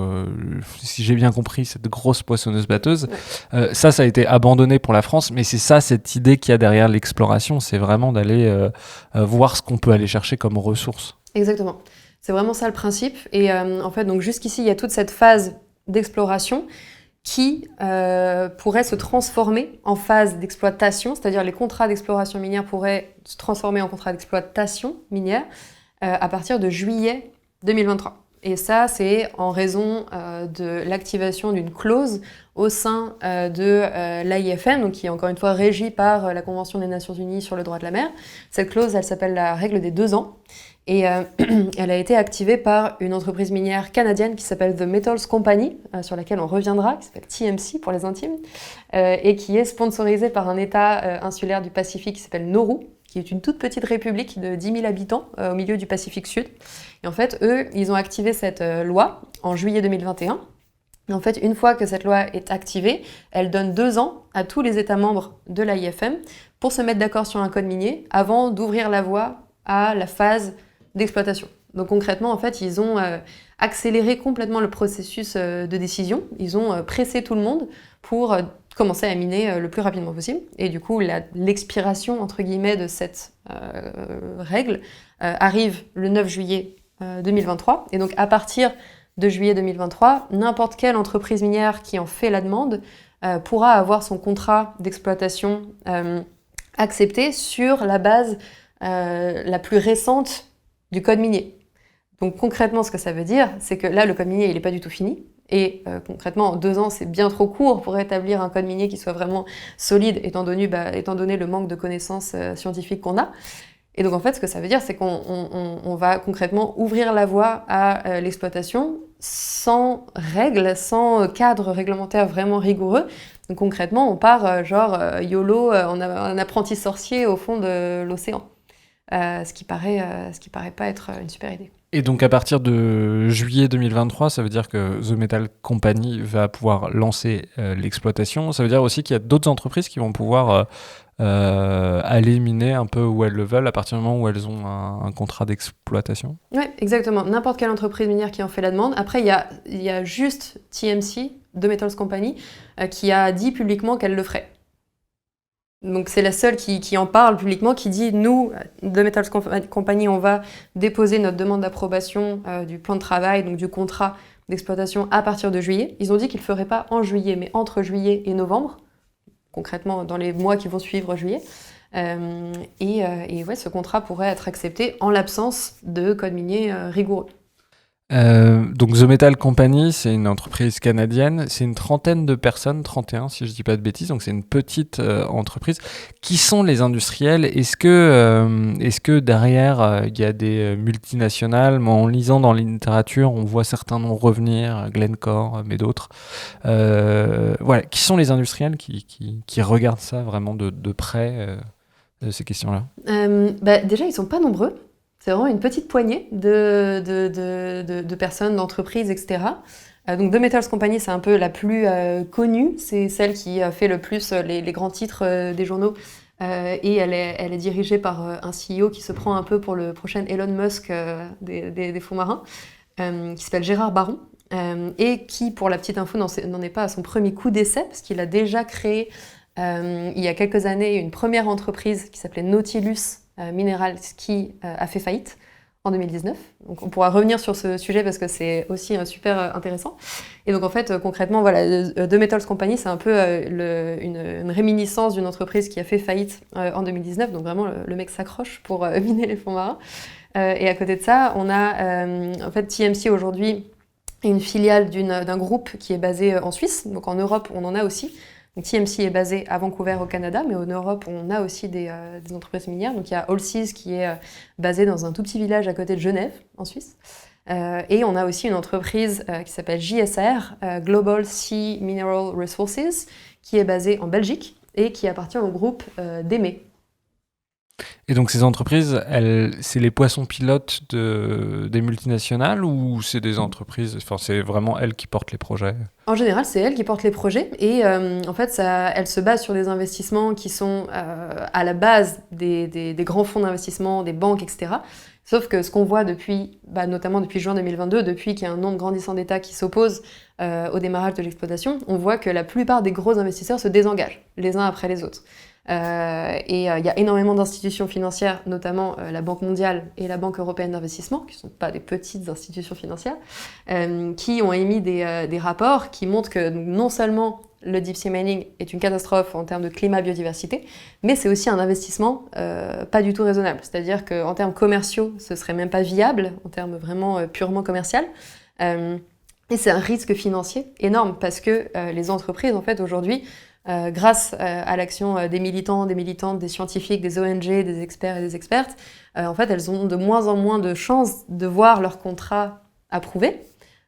Speaker 2: si j'ai bien compris, cette grosse poissonneuse-batteuse. Ouais. Ça a été abandonné pour la France, mais c'est ça, cette idée qu'il y a derrière l'exploration, c'est vraiment d'aller voir ce qu'on peut aller chercher comme ressources.
Speaker 3: Exactement. C'est vraiment ça le principe. Et en fait, donc jusqu'ici, il y a toute cette phase d'exploration qui pourrait se transformer en phase d'exploitation, c'est-à-dire les contrats d'exploration minière pourraient se transformer en contrats d'exploitation minière à partir de juillet 2023. Et ça, c'est en raison de l'activation d'une clause au sein de l'AIFM, donc qui est encore une fois régie par la Convention des Nations Unies sur le droit de la mer. Cette clause, elle s'appelle la règle des 2 ans. Et elle a été activée par une entreprise minière canadienne qui s'appelle The Metals Company, sur laquelle on reviendra, qui s'appelle TMC pour les intimes, et qui est sponsorisée par un État insulaire du Pacifique qui s'appelle Nauru, qui est une toute petite république de 10 000 habitants au milieu du Pacifique Sud. Et en fait, eux, ils ont activé cette loi en juillet 2021. Et en fait, une fois que cette loi est activée, elle donne 2 ans à tous les États membres de l'AIFM pour se mettre d'accord sur un code minier avant d'ouvrir la voie à la phase d'exploitation. Donc concrètement, en fait, ils ont accéléré complètement le processus de décision. Ils ont pressé tout le monde pour commencer à miner le plus rapidement possible. Et du coup, l'expiration, entre guillemets, de cette règle arrive le 9 juillet 2023. Et donc, à partir de juillet 2023, n'importe quelle entreprise minière qui en fait la demande pourra avoir son contrat d'exploitation accepté sur la base la plus récente du code minier. Donc concrètement, ce que ça veut dire, c'est que là, le code minier, il n'est pas du tout fini. Et concrètement, 2 ans, c'est bien trop court pour établir un code minier qui soit vraiment solide, étant donné le manque de connaissances scientifiques qu'on a. Et donc en fait, ce que ça veut dire, c'est qu'on va concrètement ouvrir la voie à l'exploitation sans règles, sans cadre réglementaire vraiment rigoureux. Donc concrètement, on part YOLO, on a un apprenti sorcier au fond de l'océan. Ce qui paraît pas être une super idée.
Speaker 2: Et donc à partir de juillet 2023, ça veut dire que The Metal Company va pouvoir lancer l'exploitation. Ça veut dire aussi qu'il y a d'autres entreprises qui vont pouvoir aller miner un peu où elles le veulent à partir du moment où elles ont un contrat d'exploitation.
Speaker 3: Oui, exactement. N'importe quelle entreprise minière qui en fait la demande. Après, il y a juste TMC, The Metals Company, qui a dit publiquement qu'elle le ferait. Donc c'est la seule qui en parle publiquement, qui dit « Nous, The Metals Company, on va déposer notre demande d'approbation du plan de travail, donc du contrat d'exploitation à partir de juillet. » Ils ont dit qu'ils ne le feraient pas en juillet, mais entre juillet et novembre, concrètement dans les mois qui vont suivre juillet. Et ouais, ce contrat pourrait être accepté en l'absence de code minier rigoureux.
Speaker 2: Donc The Metal Company, c'est une entreprise canadienne, c'est une trentaine de personnes, 31 si je dis pas de bêtises, donc c'est une petite entreprise. Qui sont les industriels ? Est-ce que derrière il y a des multinationales ? Moi, en lisant dans la littérature, on voit certains noms revenir, Glencore, mais d'autres. Voilà, qui sont les industriels qui regardent ça vraiment de près, ces questions-là ?
Speaker 3: Déjà, ils sont pas nombreux. C'est vraiment une petite poignée de personnes, d'entreprises, etc. Donc The Metals Company, c'est un peu la plus connue. C'est celle qui a fait le plus les grands titres des journaux. Et elle est dirigée par un CEO qui se prend un peu pour le prochain Elon Musk des fonds marins, qui s'appelle Gérard Baron. Et qui, pour la petite info, n'en est pas à son premier coup d'essai, parce qu'il a déjà créé, il y a quelques années, une première entreprise qui s'appelait Nautilus Minerals, qui a fait faillite en 2019. Donc on pourra revenir sur ce sujet parce que c'est aussi super intéressant. Et donc en fait, concrètement, voilà, The Metals Company, c'est un peu une réminiscence d'une entreprise qui a fait faillite en 2019. Donc vraiment, le mec s'accroche pour miner les fonds marins. Et à côté de ça, on a en fait TMC aujourd'hui une filiale d'un groupe qui est basé en Suisse. Donc en Europe, on en a aussi Donc, TMC est basé à Vancouver au Canada, mais en Europe, on a aussi des entreprises minières. Donc il y a Allseas qui est basé dans un tout petit village à côté de Genève, en Suisse. Et on a aussi une entreprise qui s'appelle JSR, Global Sea Mineral Resources, qui est basée en Belgique et qui appartient au groupe DEME.
Speaker 2: Et donc ces entreprises, c'est les poissons pilotes des multinationales ou c'est des entreprises, enfin c'est vraiment elles qui portent les projets?
Speaker 3: En général, c'est elles qui portent les projets et en fait, elles se basent sur des investissements qui sont à la base des grands fonds d'investissement, des banques, etc. Sauf que ce qu'on voit notamment depuis juin 2022, depuis qu'il y a un nombre grandissant d'États qui s'opposent au démarrage de l'exploitation, on voit que la plupart des gros investisseurs se désengagent les uns après les autres. Et il y a énormément d'institutions financières, notamment la Banque mondiale et la Banque européenne d'investissement, qui ne sont pas des petites institutions financières, qui ont émis des rapports qui montrent que non seulement le deep sea mining est une catastrophe en termes de climat, biodiversité, mais c'est aussi un investissement pas du tout raisonnable. C'est-à-dire qu'en termes commerciaux, ce serait même pas viable, en termes vraiment purement commercial. Et c'est un risque financier énorme parce que les entreprises, en fait, aujourd'hui, grâce à l'action des militants, des militantes, des scientifiques, des ONG, des experts et des expertes, en fait, elles ont de moins en moins de chances de voir leur contrat approuvé.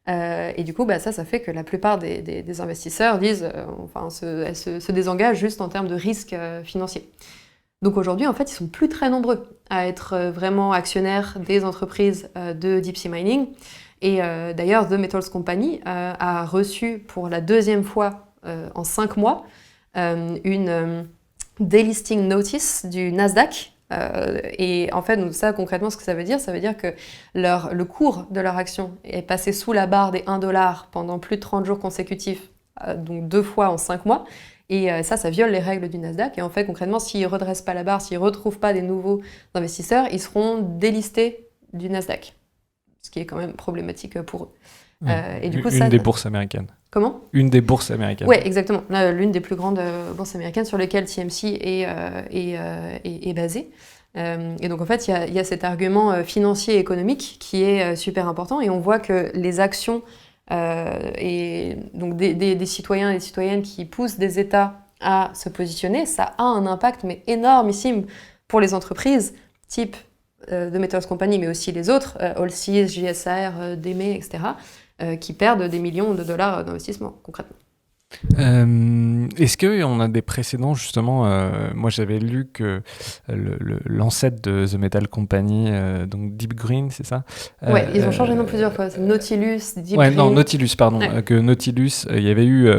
Speaker 3: Et du coup, ça fait que la plupart des investisseurs disent, elles se désengagent juste en termes de risque financier. Donc aujourd'hui, en fait, ils sont plus très nombreux à être vraiment actionnaires des entreprises de deep sea mining. Et d'ailleurs, The Metals Company a reçu pour la deuxième fois en 5 mois une delisting notice du Nasdaq. Et en fait, donc ça, concrètement, ce que ça veut dire que le cours de leur action est passé sous la barre des 1 $ pendant plus de 30 jours consécutifs, donc 2 fois en 5 mois. Et ça viole les règles du Nasdaq. Et en fait, concrètement, s'ils ne redressent pas la barre, s'ils ne retrouvent pas des nouveaux investisseurs, ils seront délistés du Nasdaq. Ce qui est quand même problématique pour eux.
Speaker 2: Et du coup, une des bourses américaines.
Speaker 3: Comment ?
Speaker 2: Une des bourses américaines.
Speaker 3: Oui, exactement. L'une des plus grandes bourses américaines sur lesquelles TMC est basée. Et donc, en fait, il y a cet argument financier et économique qui est super important. Et on voit que les actions et donc des citoyens et des citoyennes qui poussent des États à se positionner, ça a un impact mais énormissime pour les entreprises, type The Metals Company, mais aussi les autres, Allseas, JSR, DEME, etc., qui perdent des millions de dollars d'investissement, concrètement.
Speaker 2: Est-ce qu'on a des précédents, justement moi j'avais lu que l'ancêtre de The Metal Company, donc Deep Green, c'est ça?
Speaker 3: Ouais, ils ont changé de nom plusieurs fois, c'est Nautilus, Deep Green.
Speaker 2: Non, Nautilus, pardon.
Speaker 3: Ouais.
Speaker 2: Que Nautilus, il y avait eu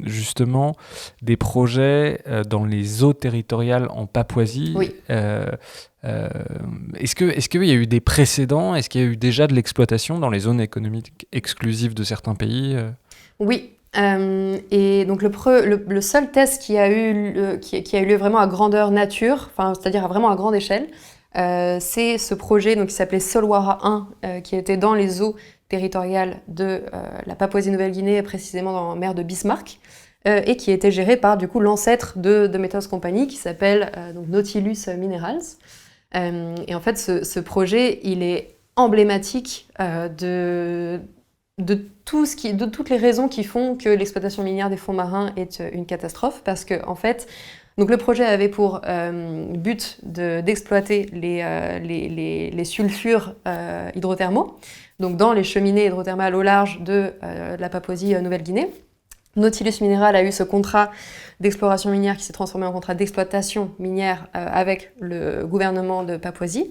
Speaker 2: justement des projets dans les eaux territoriales en Papouasie.
Speaker 3: Oui.
Speaker 2: Est-ce qu'il y a eu des précédents? Est-ce qu'il y a eu déjà de l'exploitation dans les zones économiques exclusives de certains pays?
Speaker 3: Oui. Et donc le seul test qui a eu lieu vraiment à grandeur nature, c'est-à-dire vraiment à grande échelle, c'est ce projet donc, qui s'appelait Solwara 1, qui était dans les eaux territoriales de la Papouasie-Nouvelle-Guinée, précisément dans la mer de Bismarck, et qui était géré par du coup l'ancêtre de The Metals Company, qui s'appelle donc Nautilus Minerals. Et en fait, ce projet, il est emblématique de toutes les raisons qui font que l'exploitation minière des fonds marins est une catastrophe, parce que en fait, donc le projet avait pour but d'exploiter les sulfures hydrothermaux, donc dans les cheminées hydrothermales au large de la Papouasie-Nouvelle-Guinée. Nautilus Mineral a eu ce contrat d'exploration minière qui s'est transformé en contrat d'exploitation minière avec le gouvernement de Papouasie,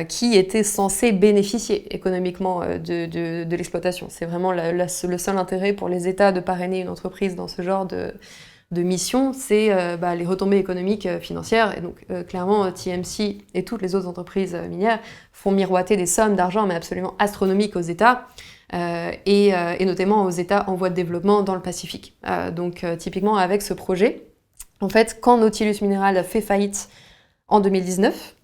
Speaker 3: qui était censé bénéficier économiquement de l'exploitation. C'est vraiment le seul intérêt pour les États de parrainer une entreprise dans ce genre de mission, c'est les retombées économiques financières. Et donc clairement, TMC et toutes les autres entreprises minières font miroiter des sommes d'argent mais absolument astronomiques aux États. Et notamment aux États en voie de développement dans le Pacifique. Donc typiquement avec ce projet, en fait, quand Nautilus Mineral a fait faillite en 2019,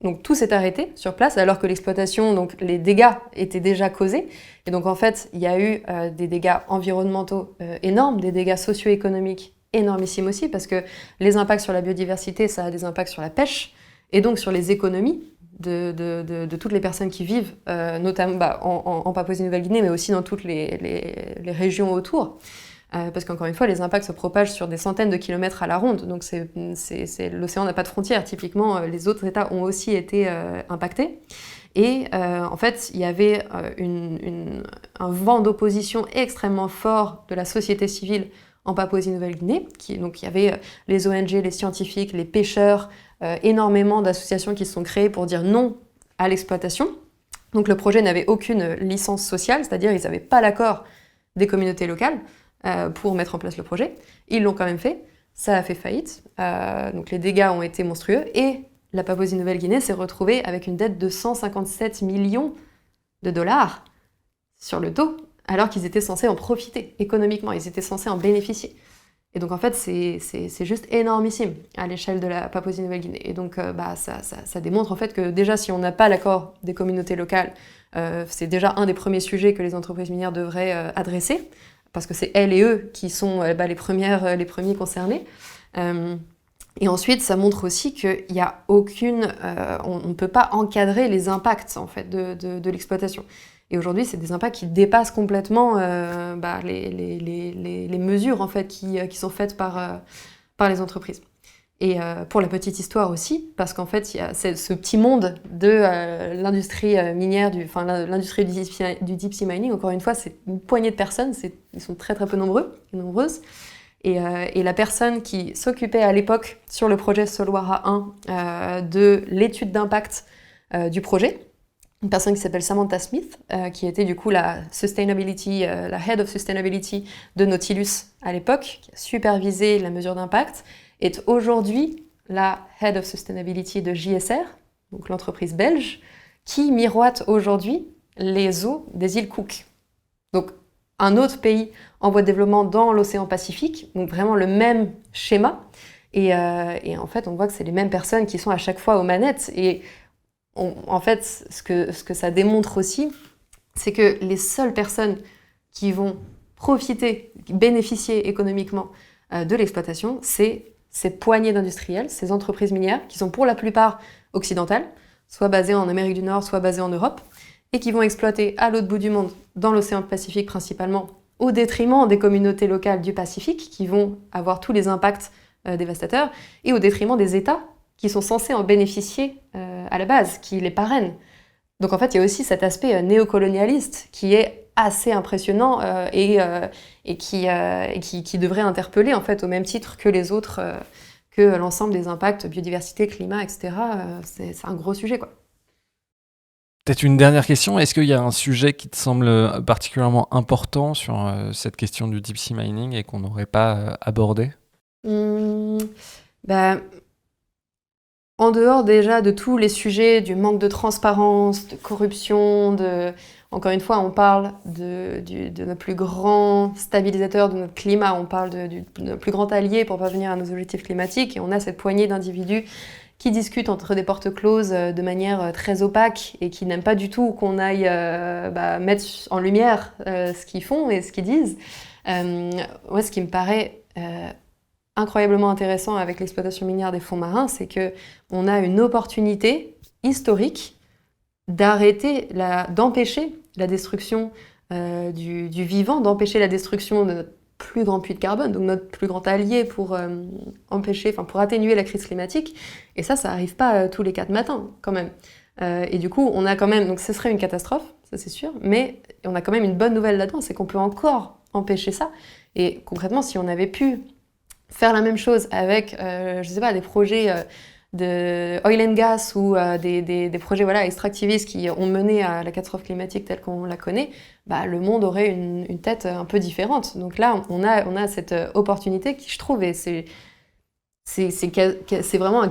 Speaker 3: donc tout s'est arrêté sur place alors que l'exploitation, donc les dégâts étaient déjà causés. Et donc en fait, il y a eu des dégâts environnementaux énormes, des dégâts socio-économiques énormissimes aussi, parce que les impacts sur la biodiversité, ça a des impacts sur la pêche et donc sur les économies de toutes les personnes qui vivent, notamment en Papouasie-Nouvelle-Guinée, mais aussi dans toutes les régions autour. parce qu'encore une fois, les impacts se propagent sur des centaines de kilomètres à la ronde, donc l'océan n'a pas de frontières. Typiquement, les autres États ont aussi été impactés. Et en fait, il y avait un vent d'opposition extrêmement fort de la société civile en Papouasie-Nouvelle-Guinée. Donc il y avait les ONG, les scientifiques, les pêcheurs, énormément d'associations qui se sont créées pour dire non à l'exploitation. Donc le projet n'avait aucune licence sociale, c'est-à-dire ils n'avaient pas l'accord des communautés locales pour mettre en place le projet. Ils l'ont quand même fait, ça a fait faillite, donc les dégâts ont été monstrueux, et la Papouasie-Nouvelle-Guinée s'est retrouvée avec une dette de 157 millions de dollars sur le dos, alors qu'ils étaient censés en profiter économiquement, ils étaient censés en bénéficier. Et donc en fait, c'est juste énormissime à l'échelle de la Papouasie-Nouvelle-Guinée. Et donc ça démontre en fait que déjà, si on n'a pas l'accord des communautés locales, c'est déjà un des premiers sujets que les entreprises minières devraient adresser, parce que c'est elles et eux qui sont les premiers concernés. Et ensuite, ça montre aussi qu'il y a aucune... on ne peut pas encadrer les impacts en fait, de l'exploitation. Et aujourd'hui, c'est des impacts qui dépassent complètement les mesures en fait, qui sont faites par les entreprises. Et pour la petite histoire aussi, parce qu'en fait, il y a ce petit monde de l'industrie minière, l'industrie du deep sea mining. Encore une fois, c'est une poignée de personnes, ils sont très très peu nombreux et nombreuses. Et la personne qui s'occupait à l'époque sur le projet Solwara 1 de l'étude d'impact du projet, une personne qui s'appelle Samantha Smith, qui était du coup la Head of Sustainability de Nautilus à l'époque, qui a supervisé la mesure d'impact, est aujourd'hui la Head of Sustainability de JSR, donc l'entreprise belge, qui miroite aujourd'hui les eaux des îles Cook. Donc un autre pays en voie de développement dans l'océan Pacifique, donc vraiment le même schéma. Et en fait, on voit que c'est les mêmes personnes qui sont à chaque fois aux manettes. Et en fait, ce que ça démontre aussi, c'est que les seules personnes qui vont profiter, bénéficier économiquement de l'exploitation, c'est ces poignées d'industriels, ces entreprises minières, qui sont pour la plupart occidentales, soit basées en Amérique du Nord, soit basées en Europe, et qui vont exploiter à l'autre bout du monde, dans l'océan Pacifique principalement, au détriment des communautés locales du Pacifique, qui vont avoir tous les impacts dévastateurs, et au détriment des États qui sont censés en bénéficier à la base, qui les parrainent. Donc en fait, il y a aussi cet aspect néocolonialiste qui est assez impressionnant et qui devrait interpeller en fait au même titre que les autres, que l'ensemble des impacts biodiversité, climat, etc. C'est un gros sujet, quoi.
Speaker 2: Peut-être une dernière question. Est-ce qu'il y a un sujet qui te semble particulièrement important sur cette question du deep sea mining et qu'on n'aurait pas abordé ?
Speaker 3: En dehors déjà de tous les sujets du manque de transparence, de corruption, encore une fois, on parle de notre plus grand stabilisateur de notre climat, on parle de notre plus grand allié pour parvenir à nos objectifs climatiques, et on a cette poignée d'individus qui discutent entre des portes closes de manière très opaque et qui n'aiment pas du tout qu'on aille mettre en lumière ce qu'ils font et ce qu'ils disent. Moi, ce qui me paraît incroyablement intéressant avec l'exploitation minière des fonds marins, c'est qu'on a une opportunité historique d'empêcher la destruction du vivant, d'empêcher la destruction de notre plus grand puits de carbone, donc notre plus grand allié pour atténuer la crise climatique. Et ça n'arrive pas tous les 4 matins, quand même. Et du coup, on a quand même... Donc ce serait une catastrophe, ça c'est sûr, mais on a quand même une bonne nouvelle là-dedans, c'est qu'on peut encore empêcher ça. Et concrètement, si on avait pu faire la même chose avec, des projets de oil and gas ou des projets extractivistes qui ont mené à la catastrophe climatique telle qu'on la connaît, le monde aurait une tête un peu différente. Donc là, on a cette opportunité qui, je trouve, et c'est vraiment une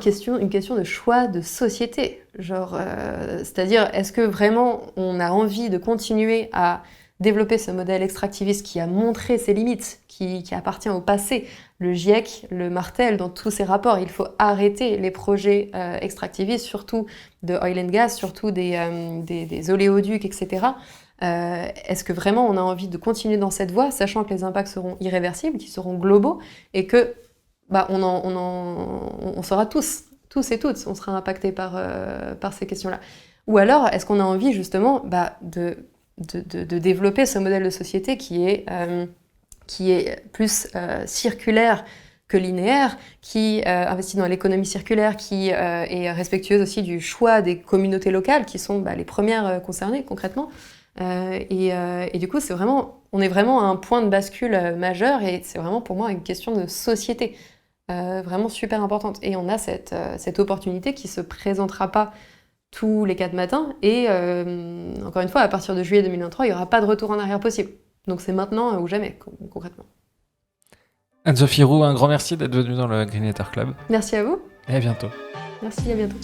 Speaker 3: question de choix de société. C'est-à-dire, est-ce que vraiment on a envie de continuer à développer ce modèle extractiviste qui a montré ses limites, qui appartient au passé. Le GIEC le martèle dans tous ses rapports. Il faut arrêter les projets extractivistes, surtout de oil and gas, surtout des oléoducs, etc. Est-ce que vraiment on a envie de continuer dans cette voie, sachant que les impacts seront irréversibles, qu'ils seront globaux, et que on sera tous et toutes, on sera impactés par ces questions-là. Ou alors, est-ce qu'on a envie justement de développer ce modèle de société qui est qui est plus circulaire que linéaire, qui investit dans l'économie circulaire, qui est respectueuse aussi du choix des communautés locales, qui sont les premières concernées concrètement. Et du coup, on est vraiment à un point de bascule majeur, et c'est vraiment pour moi une question de société vraiment super importante. Et on a cette opportunité qui se présentera pas tous les 4 matins, et encore une fois, à partir de juillet 2023, il n'y aura pas de retour en arrière possible. Donc c'est maintenant ou jamais, concrètement.
Speaker 2: Anne-Sophie Roux, un grand merci d'être venue dans le Green Letter Club.
Speaker 3: Merci à vous.
Speaker 2: Et à bientôt.
Speaker 3: Merci, à bientôt.